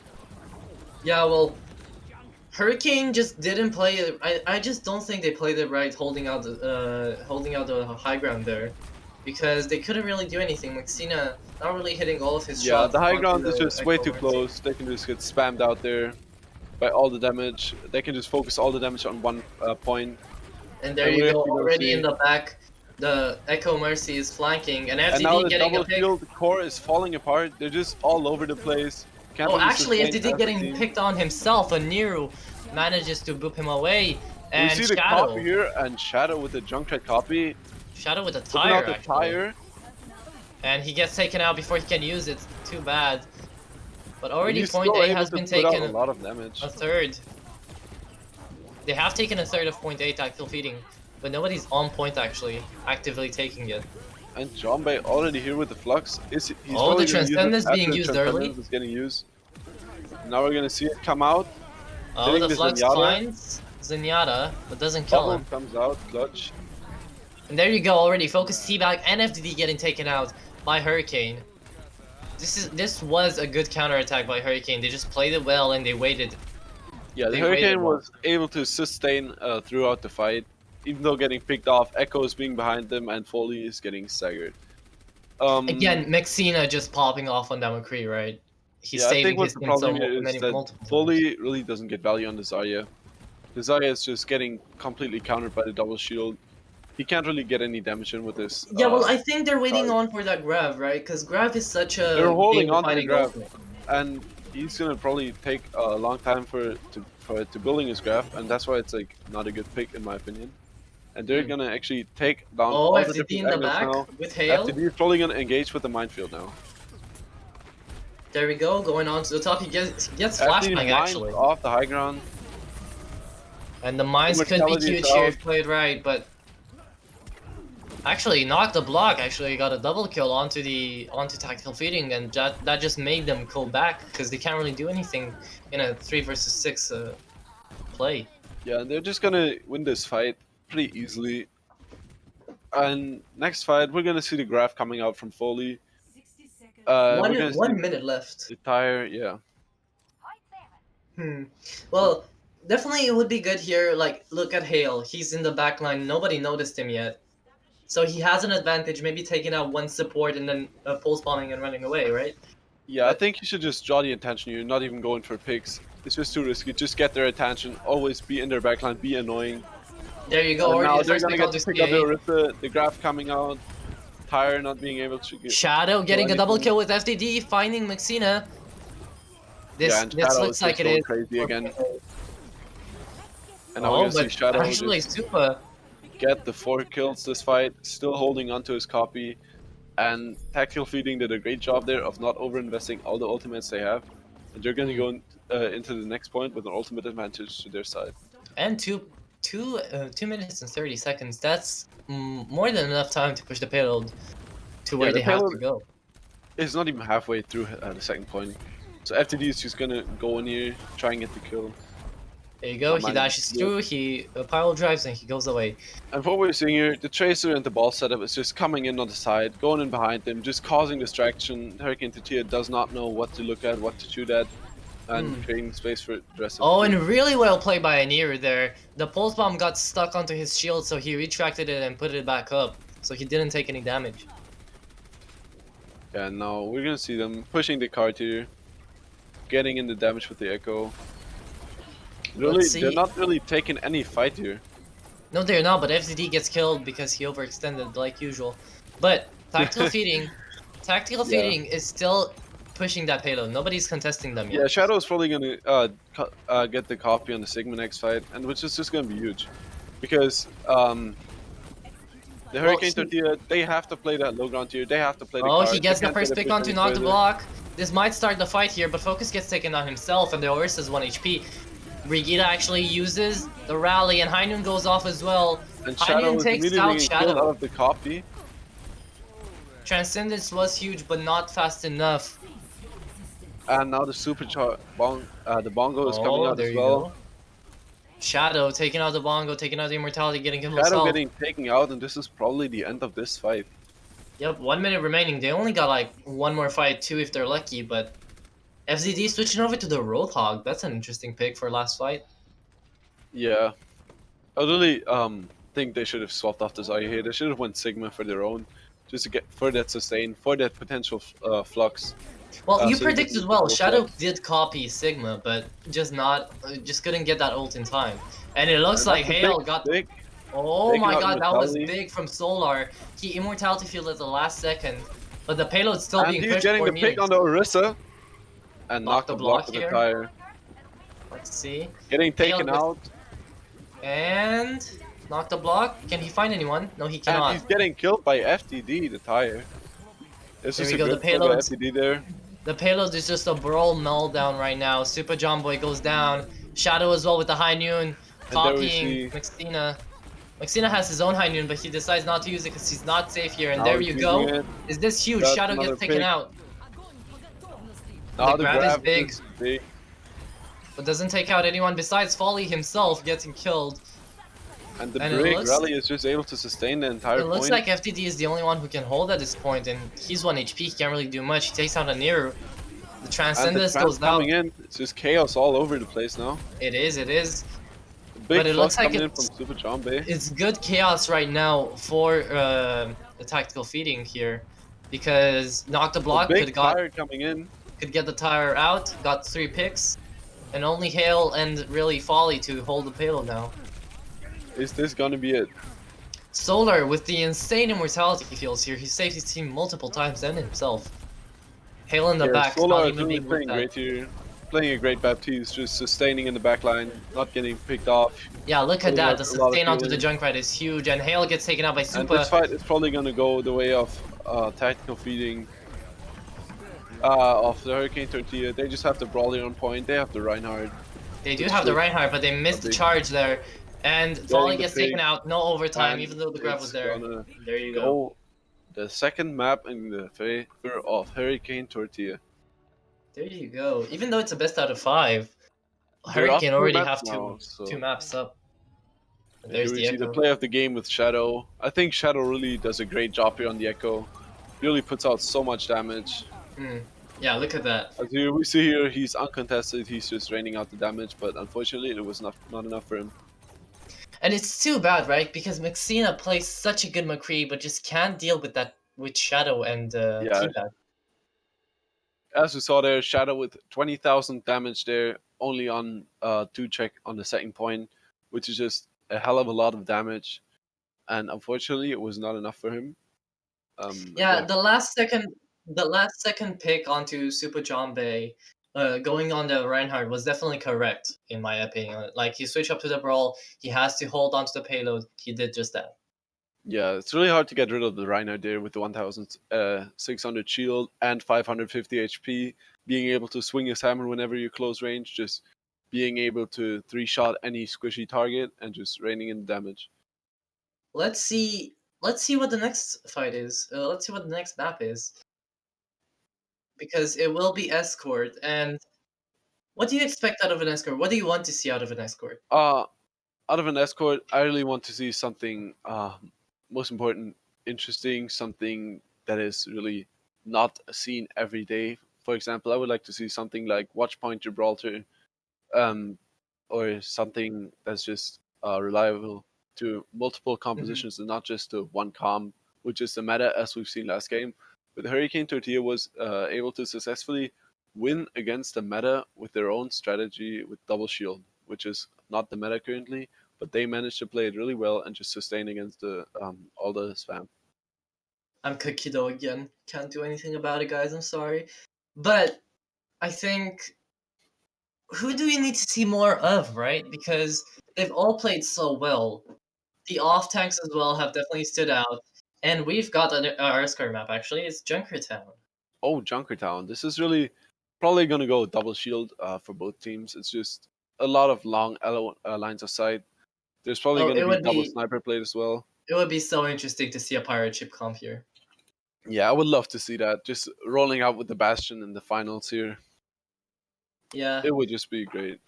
Yeah, well, Hurricane just didn't play it. I just don't think they played it right, holding out the high ground there, because they couldn't really do anything. Mexina not really hitting all of his Yeah, shots the high onto ground is the just way Echo too Mercy. close. They can just get spammed out there by all the damage. They can just focus all the damage on one point. And there And you we're go, actually gonna already in see. the back. The Echo Mercy is flanking, and And now FTD the getting a double pick. shield core is falling apart. They're just all over the place. Can't Oh, really actually, sustain FTD as a getting team. picked on himself, and Niru manages to boop him away. We And see the copy Shadow. here, and Shadow with the Junkrat copy. Shadow with a Open out tire, the actually. tire. And he gets taken out before he can use it. Too bad. But And already he's point still A able has to been put out taken a lot of damage. a third. They have taken a third of point A tactical feeding, but nobody's on point actually, actively taking it. And Jombe already here with the flux. He's Oh, the probably gonna use it Transcendence after being the used Transcendence early. is getting used. Now we're gonna see it come out. Oh, Hitting the the Flux Zenyatta. finds Zenyatta, but doesn't kill Bubble him. comes out, clutch. And there you go, already focus Teabag and FDD getting taken out by Hurricane. This was a good counterattack by Hurricane. They just played it well and they waited. Yeah, the They waited Hurricane well. was able to sustain throughout the fight, even though getting picked off. Echo is being behind them, and Foley is getting staggered. Again, Mexina just popping off on that McCree, right? He's Yeah, I think saving what his the team problem so here is many that multiple times. Foley really doesn't get value on the Zarya. The Zarya is just getting completely countered by the double shield. He can't really get any damage in with this. Yeah, well, I think they're waiting charge. on for that grab, right? Because grab is such They're a holding on to the game-defining grab, ultimate. and he's gonna probably take a long time for it to building his graph, and that's why it's like not a good pick in my opinion. And they're Hmm. gonna actually take down Oh, all the FTD different in the angles back now. with Hail. FTD is probably gonna engage with the minefield now. There we go, going on to the top. He gets FTD flashbang mines actually. off the high ground. And the mines could be Immortality huge is here out. if played right, but actually Knock the Block actually got a double kill onto tactical feeding, and that just made them go back because they can't really do anything in a 3 versus 6 play. Yeah, they're just gonna win this fight pretty easily. And next fight, we're gonna see the graph coming out from Foley. We're gonna see 1 minute left. the tire. Yeah. Well, definitely it would be good here. Like, look at Hale. He's in the back line. Nobody noticed him yet. So he has an advantage, maybe taking out one support and then pulse bombing and running away, right? Yeah, I But- think you should just draw the attention. You're not even going for picks. It's just too risky. Just get their attention. Always be in their backline. Be annoying. There you go. And Already now the they're first gonna pick get onto to pick up the CA. Orisa, the graph coming out. Tire not being able to get. Shadow getting a double anything. kill with FDD, finding Mexina. Yeah, and This Shadow looks is like just it going is. crazy again. And now we're Oh, gonna see but Shadow actually just Super. get the 4 kills this fight, still holding onto his copy. And Tactical Feeding did a great job there of not over-investing all the ultimates they have. And they're gonna go into the next point with an ultimate advantage to their side. And 2 minutes and 30 seconds. That's more than enough time to push the payload to where the they have to payload- go. It's not even halfway through the second point. So FTD is just gonna go in here, try and get the kill. There you go. Oh, He man. dashes Yeah. through. He pile drives and he goes away. And what we're seeing here, the Tracer and the ball setup is just coming in on the side, going in behind them, just causing distraction. Hurricane Tatia does not know what to look at, what to shoot at, and creating space for the rest of Oh, the team. and really well played by Anir there. The pulse bomb got stuck onto his shield, so he retracted it and put it back up, so he didn't take any damage. Yeah, now we're gonna see them pushing the cart here, getting in the damage with the Echo. Really, Let's see. they're not really taking any fight here. No, they're not, but FZD gets killed because he overextended like usual. But tactical feeding is still pushing that payload. Nobody's contesting them yet. Yeah, Shadow is probably gonna get the copy on the Sigma next fight, and which is just gonna be huge, because the Hurricane Tortilla, they have to play that low ground tier. They have to play the Oh, card. he gets They the can't first get it pick pushed onto any Knock the further. Block. This might start the fight here, but Focus gets taken on himself, and the Orisa's 1 HP. Brigida actually uses the rally, and High Noon goes off as well. And High Shadow Noon was takes immediately out getting killed out Shadow. of the copy. Transcendence was huge, but not fast enough. And now the the bongo is coming Oh, out there as you well. go. Shadow taking out the bongo, taking out the immortality, getting killed Shadow himself. getting taken out, and this is probably the end of this fight. Yep, 1 minute remaining. They only got like one more fight, too, if they're lucky, but FZD switching over to the Roadhog. That's an interesting pick for last fight. Yeah. I really think they should have swapped off the Zarya here. They should have went Sigma for their own, just to get for that sustain, for that potential flux. Well, you So they can predicted use the well. full Shadow flex. did copy Sigma, but just couldn't get that ult in time. And it looks And like that's a big Hale got. stick. Oh Taking my out god, that was Immortality. big from Solar. He immortality field at the last second, but the payload's still And being he's pushed getting 4 the pick meters. on the Orisa. And Lock knocked the the block block with the here. tire. Let's see. Getting Hale taken with out. and knock the block. Can he find anyone? No, he And he's cannot. getting killed by FTD, the tire. It's There just we a go. great kill by FTD there. The payload is just a brawl meltdown right now. Super John Boy goes down. Shadow as well with the High Noon, And there we copying see Maxina. Maxina has his own High Noon, but he decides not to use it because he's not safe here. And now there he's you using go. it. Is this huge? That's Shadow another gets taken pick. out. Now The the grab is grab big, is big. but doesn't take out anyone besides Folly himself getting killed. And the And brig rally is just able to sustain the entire it looks point. like FTD is the only one who can hold at this point, and he's 1 HP. He can't really do much. He takes out a Niru. The And the Transcendence trans goes out. coming in. It's just chaos all over the place now. It is. The But big it flux looks like coming in from Super John Bay. it's good chaos right now for the tactical feeding here, because knock the The block big tire coming in. could get the tire out, got 3 picks, and only Hale and really Folly to hold the payload now. Is this gonna be it? Solar with the insane immortality fields here, he saved his team multiple times and himself. Hale in the back, Solar not is even really being playing looked at. great here. Playing a great Baptiste, just sustaining in the back line, not getting picked off. Yeah, look at Putting that, out the a lot of sustain onto the healing. Junkrat is huge, and Hale gets taken out by And Supa. this fight is probably gonna go the way of tactical feeding. Of the Hurricane Tortilla. They just have the Brawler on point. They have the Reinhardt. They do It's have the just Reinhardt, but they missed the big- charge there. And Folly the gets pick, taken out, no overtime, and even though the grab was it's there. gonna There you go. go the second map in the favor of Hurricane Tortilla. There you go. Even though it's a best out of 5, They're up Hurricane 2 already maps have now, so two maps up. here There's we the see the Echo. play of the game with Shadow. I think Shadow really does a great job here on the Echo. Really puts out so much damage. Yeah, look at that. As we see here, he's uncontested. He's just raining out the damage, but unfortunately, it was not enough for him. And it's too bad, right? Because Maxina plays such a good McCree, but just can't deal with that with Shadow and Yeah, T-Bag. as we saw there, Shadow with 20,000 damage there, only on 2 check on the second point, which is just a hell of a lot of damage. And unfortunately, it was not enough for him. Yeah, the last second pick onto Super John Bay, going on the Reinhardt was definitely correct in my opinion. Like he switched up to the brawl, he has to hold onto the payload. He did just that. Yeah, it's really hard to get rid of the Reinhardt there with the 1,600 shield and 550 HP. Being able to swing his hammer whenever you're close range, just being able to 3-shot any squishy target and just raining in damage. Let's see what the next fight is. Let's see what the next map is. Because it will be Escort, and what do you expect out of an Escort? What do you want to see out of an Escort? Out of an escort, I really want to see something, most important, interesting, something that is really not seen every day. For example, I would like to see something like Watchpoint Gibraltar, um, or something that's just reliable to multiple compositions and not just to one comp, which is the meta as we've seen last game. But Hurricane Tortilla was able to successfully win against the meta with their own strategy with double shield, which is not the meta currently, but they managed to play it really well and just sustain against the all the spam. I'm Kakido again. Can't do anything about it, guys. I'm sorry. But I think who do we need to see more of, right? Because they've all played so well. The off tanks as well have definitely stood out. And we've got our Escort map actually. It's Junkertown. Oh, Junkertown. This is really probably going to go double shield for both teams. It's just a lot of long lines of sight. There's probably Oh, going to be double sniper played as well. it would be so interesting to see a pirate ship comp here. Yeah, I would love to see that. Just rolling out with the Bastion in the finals here. Yeah. It would just be great.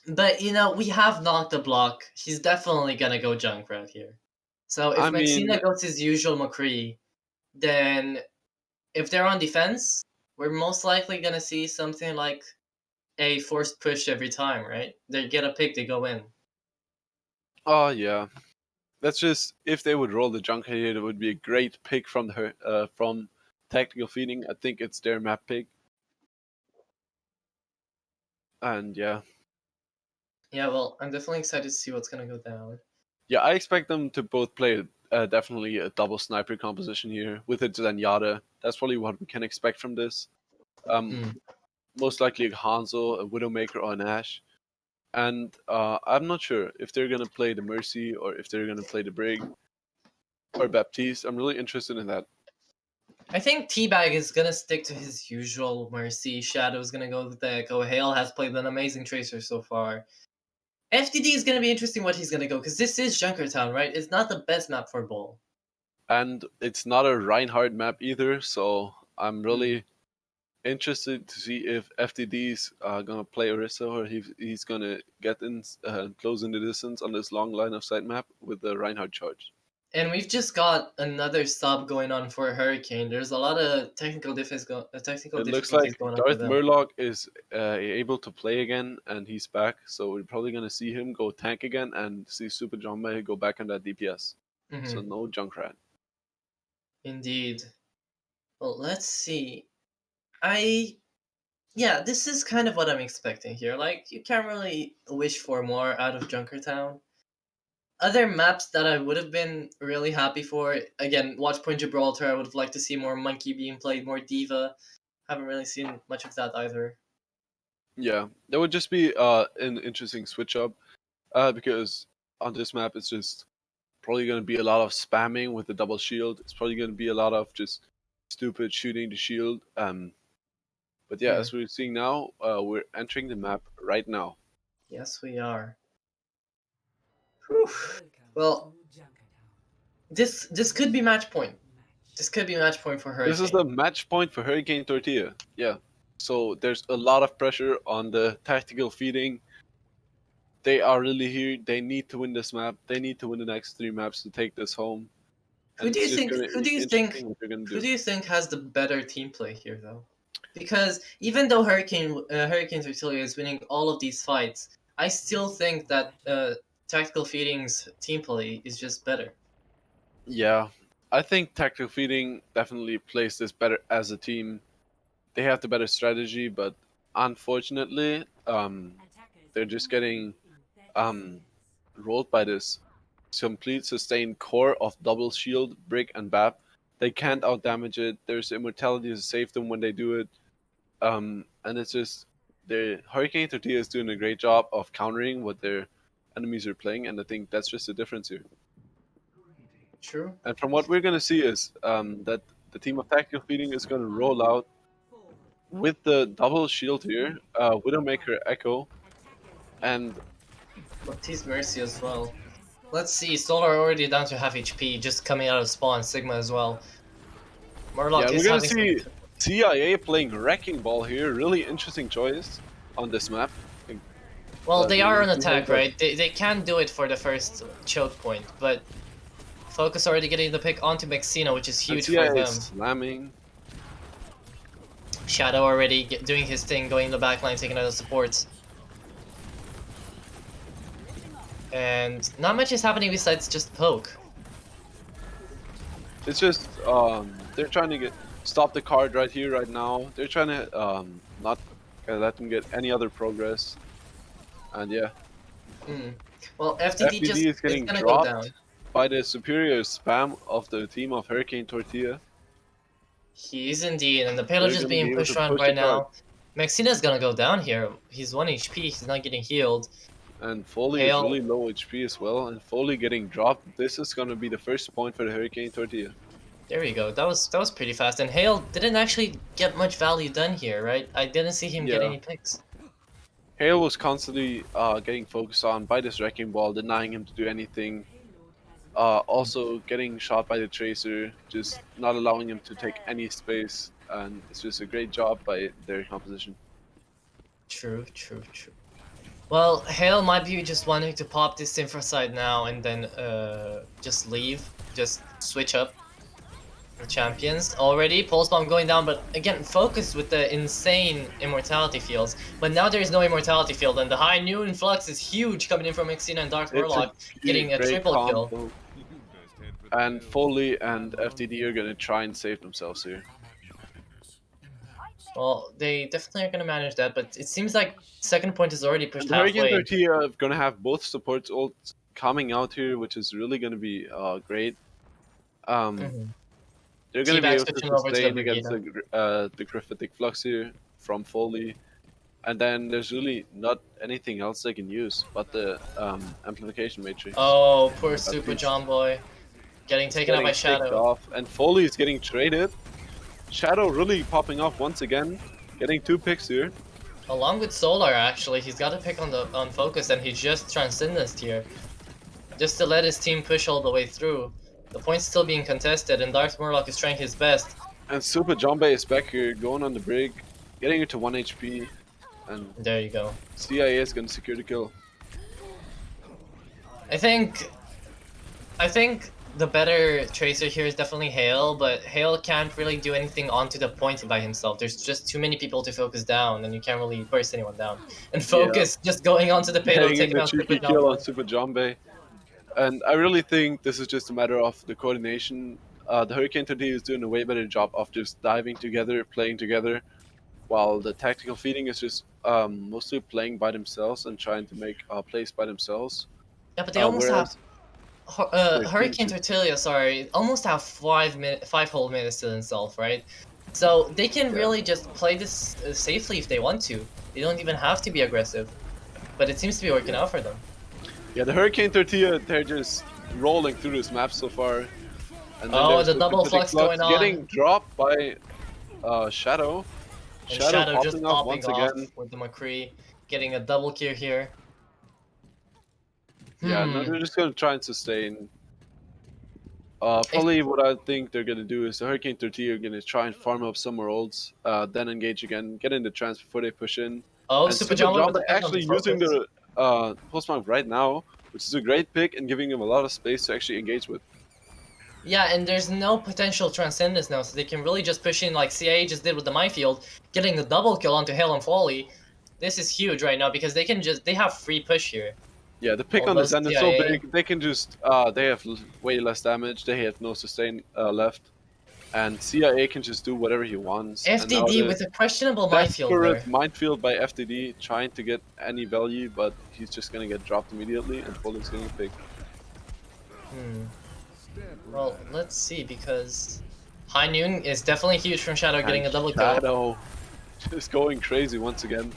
But we have knocked the block. He's definitely gonna go Junkrat here. So if I mean, Mexina goes his usual McCree, then if they're on defense, we're most likely gonna see something like a forced push every time, right? They get a pick, they go in. oh yeah. That's just if they would roll the Junker here, it would be a great pick from Tactical Feeding. I think it's their map pick. And yeah, Yeah, well, I'm definitely excited to see what's gonna go down. yeah, I expect them to both play definitely a double sniper composition here with a Zenyatta. That's probably what we can expect from this. Um, Mm. Most likely a Hanzo, a Widowmaker, or an Ashe. And I'm not sure if they're gonna play the Mercy or if they're gonna play the Brig or Baptiste. I'm really interested in that. I think Teabag is gonna stick to his usual Mercy. Shadow's gonna go with the Echo. Hale has played an amazing Tracer so far. FTD is gonna be interesting what he's gonna go, because this is Junkertown, right? It's not the best map for Bull. And it's not a Reinhardt map either, so I'm really interested to see if FTD's gonna play Orisa or he's gonna get in close in the distance on this long line of sight map with the Reinhardt charge. And we've just got another sub going on for Hurricane. There's a lot of technical It looks difficulties like going on for Darth them. Murloc is able to play again and he's back, so we're probably gonna see him go tank again and see Super Jombe go back on that DPS. So Hmm. no Junkrat. Indeed. Well, let's see. Yeah, this is kind of what I'm expecting here. Like, you can't really wish for more out of Junkertown. Other maps that I would have been really happy for, again, Watchpoint Gibraltar, I would have liked to see more Monkey being played, more Diva. Haven't really seen much of that either. Yeah, that would just be an interesting switch up because on this map it's just probably going to be a lot of spamming with the double shield. It's probably going to be a lot of just stupid shooting the shield. But yeah, Hmm. as we're seeing now, we're entering the map right now. Yes, we are. Whew. Well, this could be match point. This could be match point for This is the Hurricane. match point for Hurricane Tortilla. Yeah. So there's a lot of pressure on the tactical feeding. They are really here. They need to win this map. They need to win the next 3 maps to take this home. Who And do it's you just think? going to Who be do you think? interesting what they're going to Who do. do you think has the better team play here, though? Because even though Hurricane Tortilla is winning all of these fights, I still think that Tactical Feeding's team play is just better. Yeah. I think tactical feeding definitely plays this better as a team. They have the better strategy, but unfortunately, they're just getting um, rolled by this complete sustained core of double shield, brick, and bap. They can't outdamage it. There's immortality to save them when they do it, and it's just the Hurricane Tortilla is doing a great job of countering what their enemies are playing, and I think that's just the difference here. True. And from what we're gonna see is that the team of tactical feeding is gonna roll out with the double shield here, Widowmaker Echo, and Baptiste Mercy as well. Let's see, Solar already down to half HP, just coming out of spawn. Sigma as well. yeah, Murloc we're is gonna having some see difficulty. CIA playing Wrecking Ball here. Really interesting choice on this map. I think Well, they we're are gonna on see how it attack, goes. right? They can do it for the first choke point, but Focus already getting the pick onto Mexina, which is And huge for CIA is them. slamming. Shadow already doing his thing, going in the backline, taking out the supports. And not much is happening besides just poke. It's just they're trying to get stop the card right here, right now. They're trying to not let them get any other progress. And yeah, Hmm. Well, FTD FPD just is is getting gonna go down. dropped by the superior spam of the team of Hurricane Tortilla. He is indeed, and the payload They're just gonna be being able to pushed around push the right card. now. Mexina's gonna go down here. He's 1 HP, he's not getting healed. And Foley is Hale, really low HP as well, and Foley getting dropped. This is gonna be the first point for the Hurricane Tortilla. There we go. That was pretty fast. And Hale didn't actually get much value done here, right? I didn't see him get Yeah. any picks. Hale was constantly getting focused on by this wrecking ball, denying him to do anything. Also getting shot by the Tracer, just not allowing him to take any space, and it's just a great job by their composition. True, true, true. Well, Hale might be just wanting to pop this infra side now and then just leave, just switch up the champions already. Pulse bomb going down, but again, focused with the insane immortality fields. But now there is no immortality field, and the high noon flux is huge coming in from Xena and Dark It's a Murloc, getting a great triple kill. combo, and Foley and FTD are gonna try and save themselves here. Well, they definitely are gonna manage that, but it seems like second point is already pushed And the Hurricane halfway. 30 are gonna have both supports ults coming out here, which is really gonna be great. Mhm. They're gonna be T-Bag able to switching over to the sustain against the Graphitic Flux here from Foley. And then there's really not anything else they can use but the Amplification Matrix. Oh, poor That Super piece John Boy. Getting taken out getting by picked Shadow. off, and Foley is getting traded. Shadow really popping off once again, getting 2 picks here. Along with Solar, actually, he's got to pick on focus, and he just transcended here, just to let his team push all the way through. The point's still being contested, and Darth Murloc is trying his best. And Super Jumbe is back here, going on the brig, getting it to 1 HP, and There you go. CIA is gonna secure the kill. I think the better Tracer here is definitely Hale, but Hale can't really do anything onto the point by himself. There's just too many people to focus down, and you can't really burst anyone down. And focus just going onto the payload, Getting in taking the out Super cheeky John kill Boy. on Super Jumbe. And I really think this is just a matter of the coordination. The Hurricane 30 is doing a way better job of just diving together, playing together, while the tactical feeding is just mostly playing by themselves and trying to make plays by themselves. Yeah, but they almost have Whereas their teams Hurricane just, Tortilla, sorry, almost have 5 whole minutes to themselves, right? So they can Yeah. really just play this safely if they want to. They don't even have to be aggressive. But it seems to be working out for them. yeah, the Hurricane Tortilla, they're just rolling through this map so far. And then Oh, there's the double Pacific flux going on. getting dropped by Shadow. And Shadow just popping off popping once off again. with the McCree, getting a double kill here. Yeah, no, they're just gonna try and sustain. Probably what I think they're gonna do is the Hurricane 30 are gonna try and farm up some more ults, then engage again, get in the trance before they push in. Oh, And Super Super Jumbo with the Jumbo pick on actually the using focus. the Postmark right now, which is a great pick and giving him a lot of space to actually engage with. Yeah, and there's no potential transcendence now, so they can really just push in like CIA just did with the minefield, getting a double kill onto Hale and Foley. This is huge right now because they have free push here. Yeah, the pick on Although this end is so CIA big, they can just, they have way less damage, they have no sustain left, and CIA can just do whatever he wants. And now FDD with a questionable minefield there. desperate minefield by FDD, trying to get any value, but he's just gonna get dropped immediately, and Foley's gonna pick. Well, let's see, because High Noon is definitely huge from Shadow getting a double kill. Shadow just going crazy once again.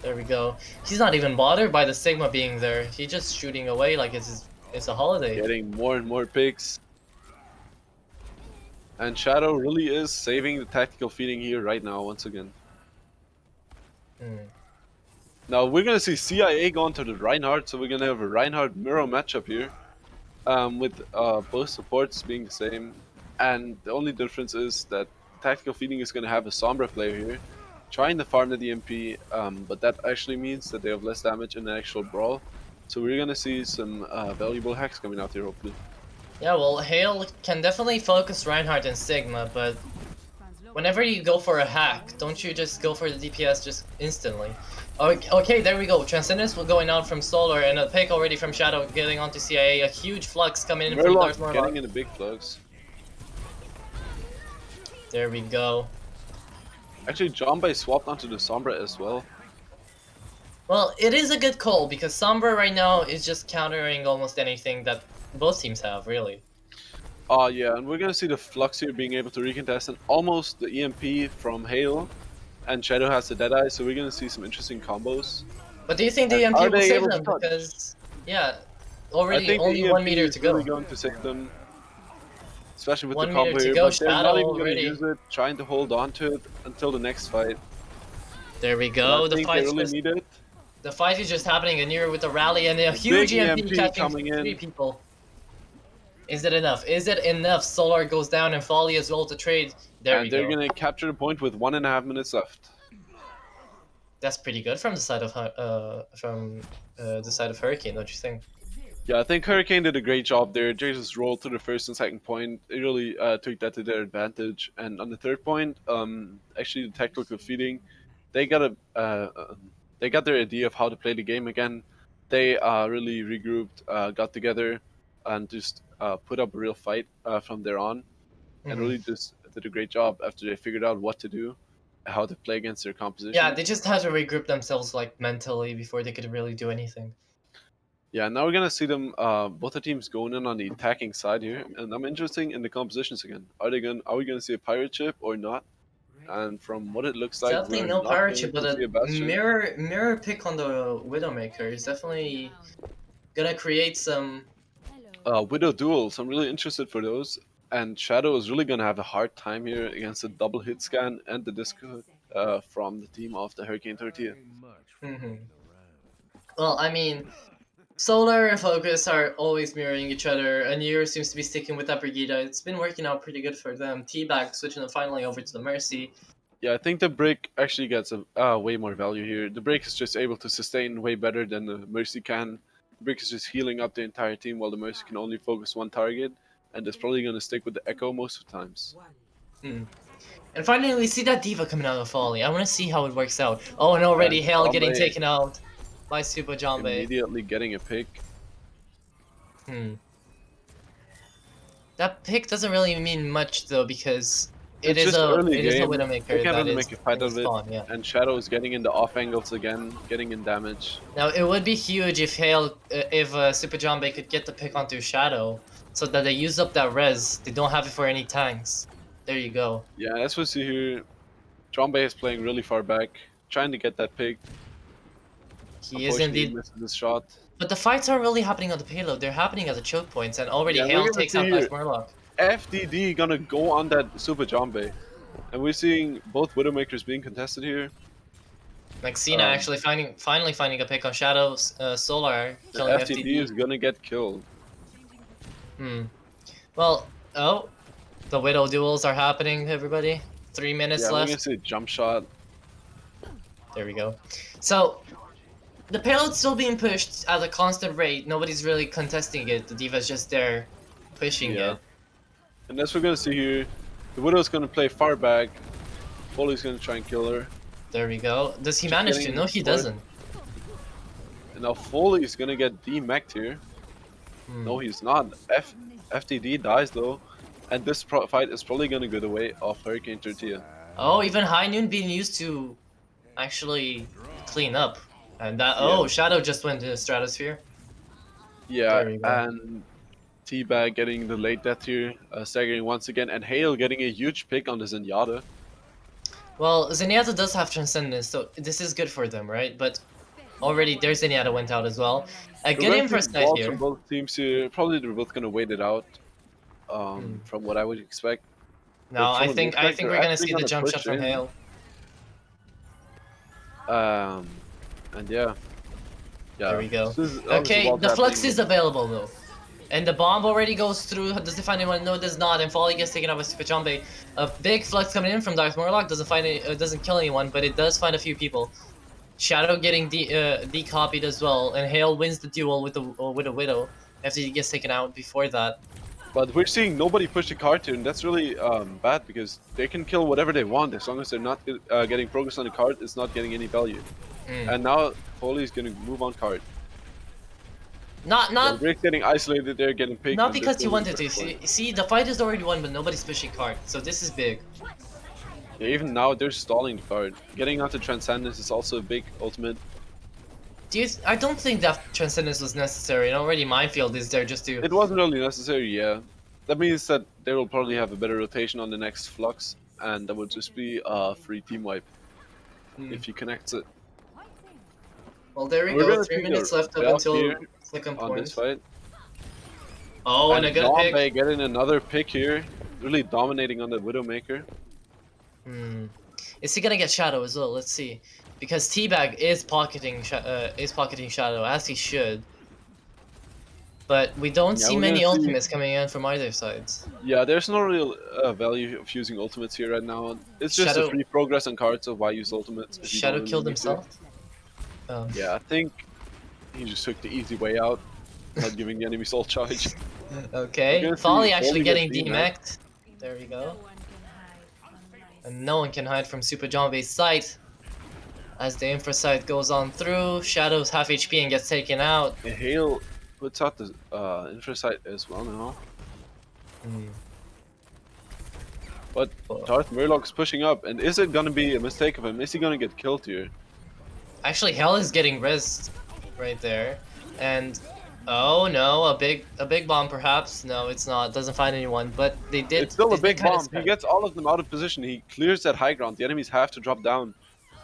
There we go. He's not even bothered by the Sigma being there. He's just shooting away like it's a holiday. Getting more and more picks. And Shadow really is saving the tactical feeding here right now once again. Now we're gonna see CIA going to the Reinhardt, so we're gonna have a Reinhardt Miro matchup here. With both supports being the same. And the only difference is that tactical feeding is gonna have a Sombra player here, trying to farm the DMP, but that actually means that they have less damage in the actual brawl. So we're gonna see some valuable hacks coming out here, hopefully. Yeah, well, Hale can definitely focus Reinhardt and Sigma, but whenever you go for a hack, don't you just go for the DPS just instantly? Okay, there we go. Transcendence will going on from Solar, and a pick already from Shadow getting onto CIA. A huge flux coming in from Darth Murloc. Getting in a big flux. There we go. Actually, Jumbe swapped onto the Sombra as well. Well, it is a good call because Sombra right now is just countering almost anything that both teams have, really. Yeah, and we're gonna see the Flux here being able to recontest and almost the EMP from Hale, and Shadow has the Deadeye, so we're gonna see some interesting combos. But do you think the And EMP are will they save able to them? touch? Because, yeah, I already think only the 1 EMP meter is to go. really going to save them. especially with the 1 minute combo to here. go. But they're Shadow not even going to already. use it, trying to hold on to it until the next fight. There we But I go. think they really need it. The fight is just happening. Anir with the rally and a huge Big EMP EMP catching coming 3 in. people. Is it enough? Is it enough? Solar goes down and Folly as well to trade. There we And they're go. going to capture the point with 1.5 minutes left. That's pretty good from the side of the side of Hurricane, don't you think? Yeah, I think Hurricane did a great job there. They just rolled to the first and second point. They really took that to their advantage. And on the third point, actually the tactical feeding, they got they got their idea of how to play the game again. They really regrouped, got together, and just put up a real fight from there on, and Mhm. really just did a great job after they figured out what to do, how to play against their Yeah, composition. they just had to regroup themselves like mentally before they could really do anything. Yeah, now we're gonna see them. Both the teams going in on the attacking side here, and I'm interested in the compositions again. Are we gonna see a pirate ship or not? And from what it looks like, Sadly, we're no not pirate going ship, but to see a a bastion. mirror pick on the Widowmaker is definitely gonna create some. Widow duels. I'm really interested for those. And Shadow is really gonna have a hard time here against the double hit scan and the disco from the team of the Hurricane Tortilla. Mhm. Well, I mean, Solar and Focus are always mirroring each other. Anir seems to be sticking with that Brigida. It's been working out pretty good for them. Teabag switching them finally over to the Mercy. Yeah, I think the break actually gets a way more value here. The break is just able to sustain way better than the Mercy can. The break is just healing up the entire team while the Mercy can only focus one target, and is probably going to stick with the Echo most of the times. Hmm. And finally, we see that Diva coming out of Folly. I want to see how it works out. Oh, and already And Hale getting Bombay taken out by Super Jambe. immediately getting a pick. Hmm. That pick doesn't really mean much though because It's just early it is a game. They Widowmaker can't that really is make a fight in the of it. spawn. Yeah. And Shadow is getting into off angles again, getting in damage. Now it would be huge if Super Jambe could get the pick onto Shadow, so that they use up that res. They don't have it for any tanks. There you go. Yeah, that's what you see here. John Bay is playing really far back, trying to get that pick. He is Unfortunately, he indeed. misses his shot. But the fights aren't really happening on the payload. They're happening at the choke points, and already Yeah, we're Hale gonna takes see out here Dive Murloc. FDD gonna go on that Super Jumbe. And we're seeing both Widowmakers being contested here. Like Cena Um, actually finally finding a pick on Shadow Solar, and killing FDD is FTD. gonna get killed. Hmm. Well, oh, the Widow duels are happening, everybody. 3 minutes Yeah, we're gonna left. see a jump shot. There we go. So, the payload's still being pushed at a constant rate. Nobody's really contesting it. The Diva's just there pushing Yeah. it. And that's what we're gonna see here. The Widow's gonna play far back. Foley's gonna try and kill her. There we go. Does he Just manage to? getting No, he support. doesn't. And now Foley's gonna get demeched here. Hmm. No, he's not. FTD dies though. And this fight is probably gonna go the way of Hurricane Tortilla. Oh, even High Noon being used to actually clean up. And that, Yeah. oh, Shadow just went to the Stratosphere. Yeah, There we go. and Teabag getting the late death here, staggering once again, and Hale getting a huge pick on the Zenyatta. Well, Zenyatta does have Transcendence, so this is good for them, right? But already their Zenyatta went out as well. A We're good going to see Empress Knight balls from here. both teams here. Probably they're both going to wait it out, Hmm. from what I would expect. No, But from I what it think looks like, we're they're gonna actually see the going to jump shot push from in. Hale. And yeah. Yeah. There we go. This is Okay, what's the Flux happening. is available though. And the bomb already goes through. Does it find anyone? No, it does not. And Folly gets taken out by Spachambe. A big Flux coming in from Darth Murloc doesn't find doesn't kill anyone, but it does find a few people. Shadow getting decopied as well, and Hale wins the duel with a Widow after he gets taken out before that. But we're seeing nobody push the card here, and that's really bad because they can kill whatever they want as long as they're not getting progress on the card. It's not getting any value. Mm. And now Foley's going to move on card. Not Rick's getting isolated there, getting picked. not and because this he is wanted to. the point. See, the fight is already won, but nobody's pushing card, so this is big. Yeah, even now they're stalling the card. Getting onto Transcendence is also a big ultimate. I don't think that Transcendence was necessary, and already Minefield is there just to. It wasn't really necessary, yeah. That means that they will probably have a better rotation on the next Flux, and that would just be a free team wipe Hmm. if he connects it. Well, there we We're go. gonna 3 see minutes the left up playoff until here second on point. this fight. Oh, and a good pick. Zombie getting another pick here, really dominating on the Widowmaker. Is he gonna get Shadow as well? Let's see. Because Teabag is pocketing Shadow as he should. But we don't Yeah, see we're many gonna see- ultimates coming in from either sides. Yeah, there's no real value of using ultimates here right now. It's just Shadow- a free progress on cards, so why use ultimates? If you don't Shadow really killed need to? himself. Yeah, I think he just took the easy way out, not giving the enemy soul charge. We're Okay. gonna see Folly actually Foley getting get DMA'd. demeched. There we go. And no one can hide from Super Jombe's sight. As the infra sight goes on through, Shadow's half HP and gets taken out. And Hale puts out the infrasight as well now. But Darth Murloc's pushing up, and is it gonna be a mistake of him? Is he gonna get killed here? Actually, Hell is getting rezzed right there. And oh no, a big bomb perhaps. No, it's not. Doesn't find anyone. But they did. It's still they a did big kinda bomb. He spend. gets all of them out of position. He clears that high ground. The enemies have to drop down.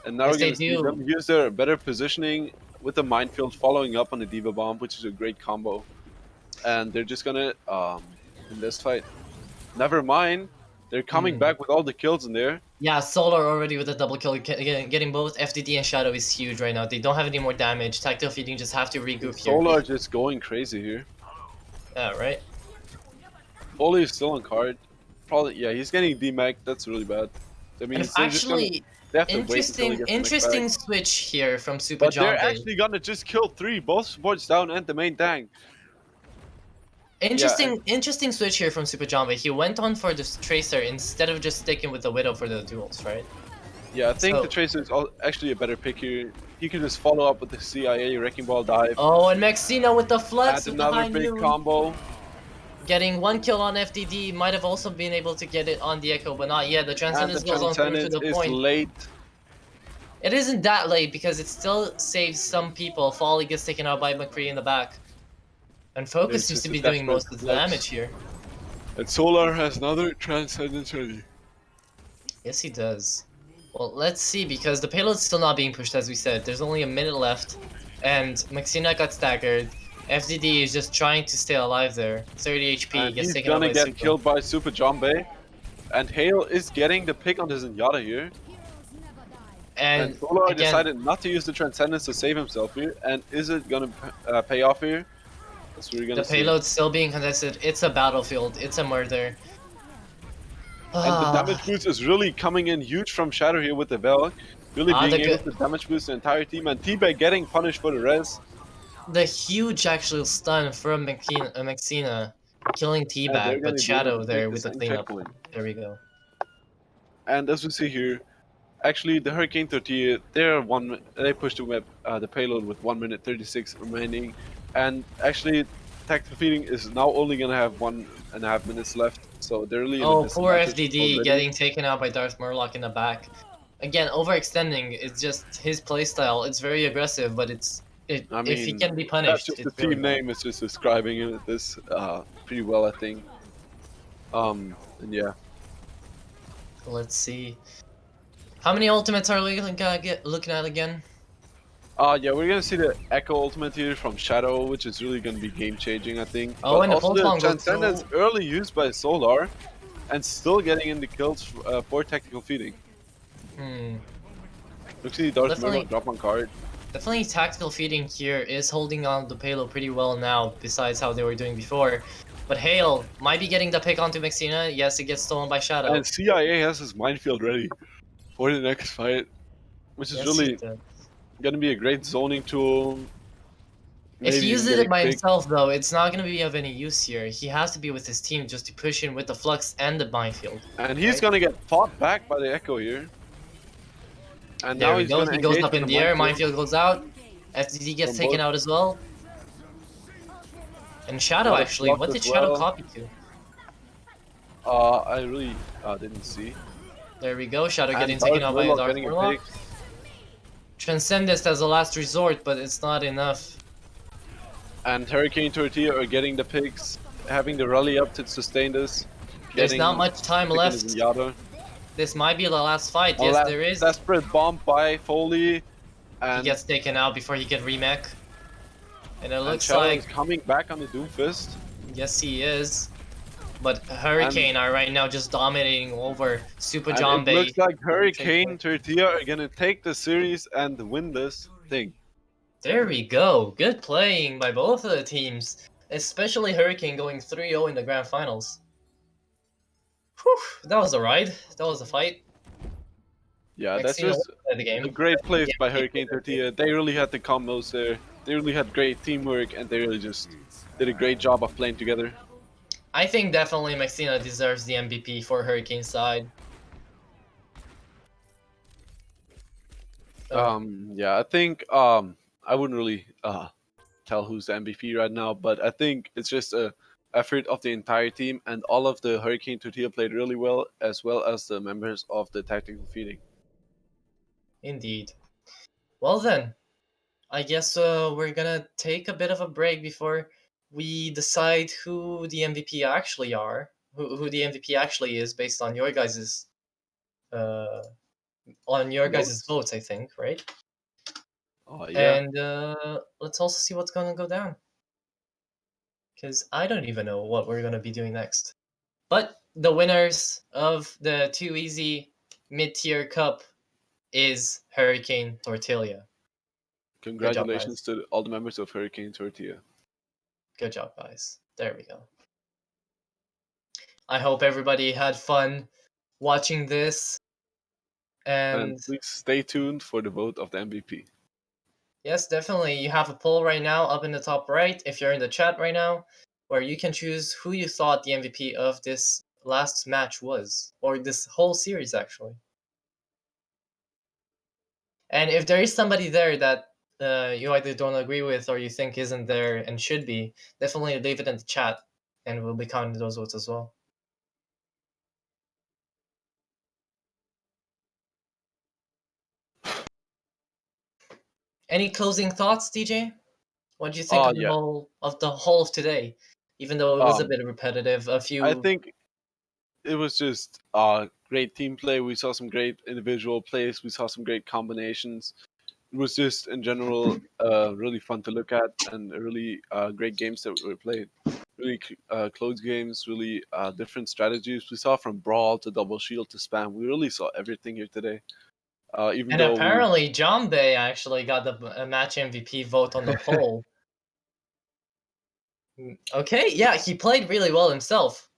And now Yes, we're gonna they see do. them use their better positioning with the minefield following up on the Diva Bomb, which is a great combo. And they're just gonna in this fight. Never mind. They're coming back with all the kills in there. Yeah, Solar already with a double kill, getting both FDD and Shadow is huge right now. They don't have any more damage. Tactile feeding just have to regroup here. Solar just going crazy here. Yeah, right. Oli is still on card. Probably, yeah, he's getting DMAC. That's really bad. I mean, And they're just gonna- actually, they have to wait until he gets the next interesting bag. switch here from Super But they're Jombe. actually gonna just kill 3, both supports down and the main tank. Interesting switch here from Super Jombe. He went on for this Tracer instead of just sticking with the Widow for the duels, right? Yeah, I think So- the Tracer is actually a better pick here. He can just follow up with the CIA Wrecking Ball dive. Oh, and Maxina with the flex Add with the high another big noon. combo. Getting one kill on FDD, might have also been able to get it on the Echo, but not yet. The And Transcendence the goes on through to Transcendence the is point. late. It isn't that late because it still saves some people. Folly gets taken out by McCree in the back. And Focus There's seems just to a be doing desperate most of the flex. damage here. And Solar has another Transcendence ready. Yes, he does. Well, let's see, because the payload's still not being pushed, as we said. There's only a minute left, and Maxina got staggered. FDD is just trying to stay alive there. 30 HP, And gets he's taken out gonna by get Super. killed by Super Jombe. And Hale is getting the pick on the Zenyatta here. And And Solar again, decided not to use the Transcendence to save himself here. And is it gonna pay off here? That's what we're gonna the see. payload's still being contested. It's a battlefield. It's a murder. And the damage boost is really coming in huge from Shadow here with the Bell. Really being the able to damage boost the entire team. And T-Bag getting punished for the res. The huge actual stun from Maxina, killing they're Teabag, gonna but be Shadow able to there take with the this cleanup. checkpoint. There we go. And as we see here, actually the Hurricane Tortilla, they pushed the payload with 1 minute 36 remaining. And actually, Tactical Feeding is now only gonna have 1.5 minutes left. So they're really in a Oh, poor disadvantage FDD already. getting taken out by Darth Murloc in the back. Again, overextending is just his playstyle. It's very aggressive, but I if he mean, can be That's punished, just the it's really team name is just describing this pretty well, I think. And yeah. bad. Let's see. How many ultimates are we looking at again? Yeah, we're gonna see the Echo Ultimate here from Shadow, which is really gonna be game changing, I think. Oh, But and the also full the palm goes Transcendence through. early used by Solar, and still getting in the kills for Tactical Feeding. Looks like Darth Definitely. Murloc drop on card. Definitely tactical feeding here is holding on the payload pretty well now, besides how they were doing before. But Hale might be getting the pick onto Maxina. Yes, it gets stolen by Shadow. And CIA has his minefield ready for the next fight, which is Yes, really he does. gonna be a great zoning tool. If Maybe he uses getting it by picked. himself, though, it's not going to be of any use here. He has to be with his team just to push in with the Flux and the minefield. And he's right? gonna get fought back by the Echo here. And There now we he's go. gonna He goes engage up with in the air. Minefield goes out. FDD gets From taken both. out as well. And Shadow, Another actually. block What did as Shadow well. copy to? I really didn't see. There we go. Shadow And getting taken out by Murloc Darth getting a Murloc. pick. Transcendence as a last resort, but it's not enough. And Hurricane Tortilla are getting the picks, having the rally up to sustain this. There's getting not much time pick on left. Zenyatta. This might be the last fight. A Yes, last there is. Desperate bomb by Foley. He And, gets taken out before he can remake. And it and looks Shadow like is coming back on the Doomfist. Yes, he is. But and Hurricane are right now just dominating over Super and it looks Jambe. like Will take Hurricane it. Tortilla are gonna take the series and win this thing. There we go. Good playing by both of the teams, especially Hurricane going 3-0 in the grand finals. Whew, that was a ride. That was a fight. Yeah, that's Maxino just played the a game. great plays Yeah, by he Hurricane did. Tortilla. They really had the combos there. They really had great teamwork, and they really just did a great job of playing together. I think definitely Maxina deserves the MVP for Hurricane side. Uh, Yeah, I think I wouldn't really tell who's the MVP right now, but I think it's just a effort of the entire team, and all of the Hurricane Tortilla played really well as the members of the tactical feeding. Indeed. Well then, I guess we're gonna take a bit of a break before we decide who the MVP actually are, who the MVP actually is based uh, on your guys' Votes? votes, I think, right? Yeah, And let's also see what's gonna go down, because I don't even know what we're gonna be doing next. But the winners of the Too Easy Mid-Tier Cup is Hurricane Tortilla. Good job, congratulations guys. to all the members of Hurricane Tortilla. Good job, guys. There we go. I hope everybody had fun watching this. And And please stay tuned for the vote of the MVP. yes, definitely, you have a poll right now up in the top right if you're in the chat right now, where you can choose who you thought the MVP of this last match was, or this whole series, actually. And if there is somebody there that you either don't agree with or you think isn't there and should be, definitely leave it in the chat, and we'll be counting those votes as well. Any closing thoughts, DJ? What do you think of the Yeah. whole of today? Even though it was a Um, bit repetitive, a I few. think it was just great team play. We saw some great individual plays. We saw some great combinations. It was just in general really fun to look at and really great games that were played. Really close games, really different strategies. We saw from brawl to double shield to spam. We really saw everything here today. Even And though we, apparently, John Bay actually got the match MVP vote on the poll. Okay, yeah, he played really well himself.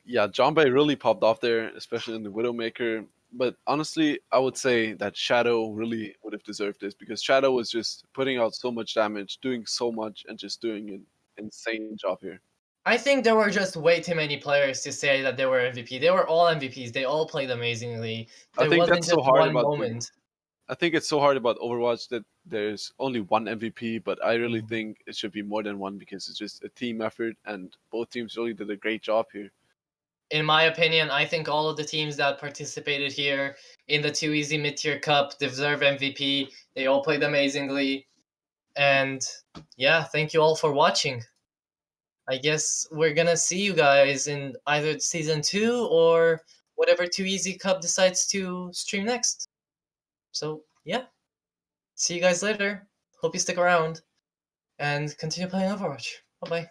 yeah, John Bay really popped off there, especially in the Widowmaker. But honestly, I would say that Shadow really would have deserved this because Shadow was just putting out so much damage, doing so much, and just doing an insane job here. I think there were just way too many players to say that they were MVP. They were all MVPs. They all played amazingly. I There think wasn't that's so just hard one about the. moment. I think it's so hard about Overwatch that there's only one MVP, but I really Mm. think it should be more than one because it's just a team effort, and both teams really did a great job here. In my opinion, I think all of the teams that participated here in the Too Easy Mid-Tier Cup deserve MVP. They all played amazingly. And yeah, thank you all for watching. I guess we're gonna see you guys in either season 2 or whatever Too Easy Cup decides to stream next. So yeah, see you guys later. Hope you stick around and continue playing Overwatch. Bye bye.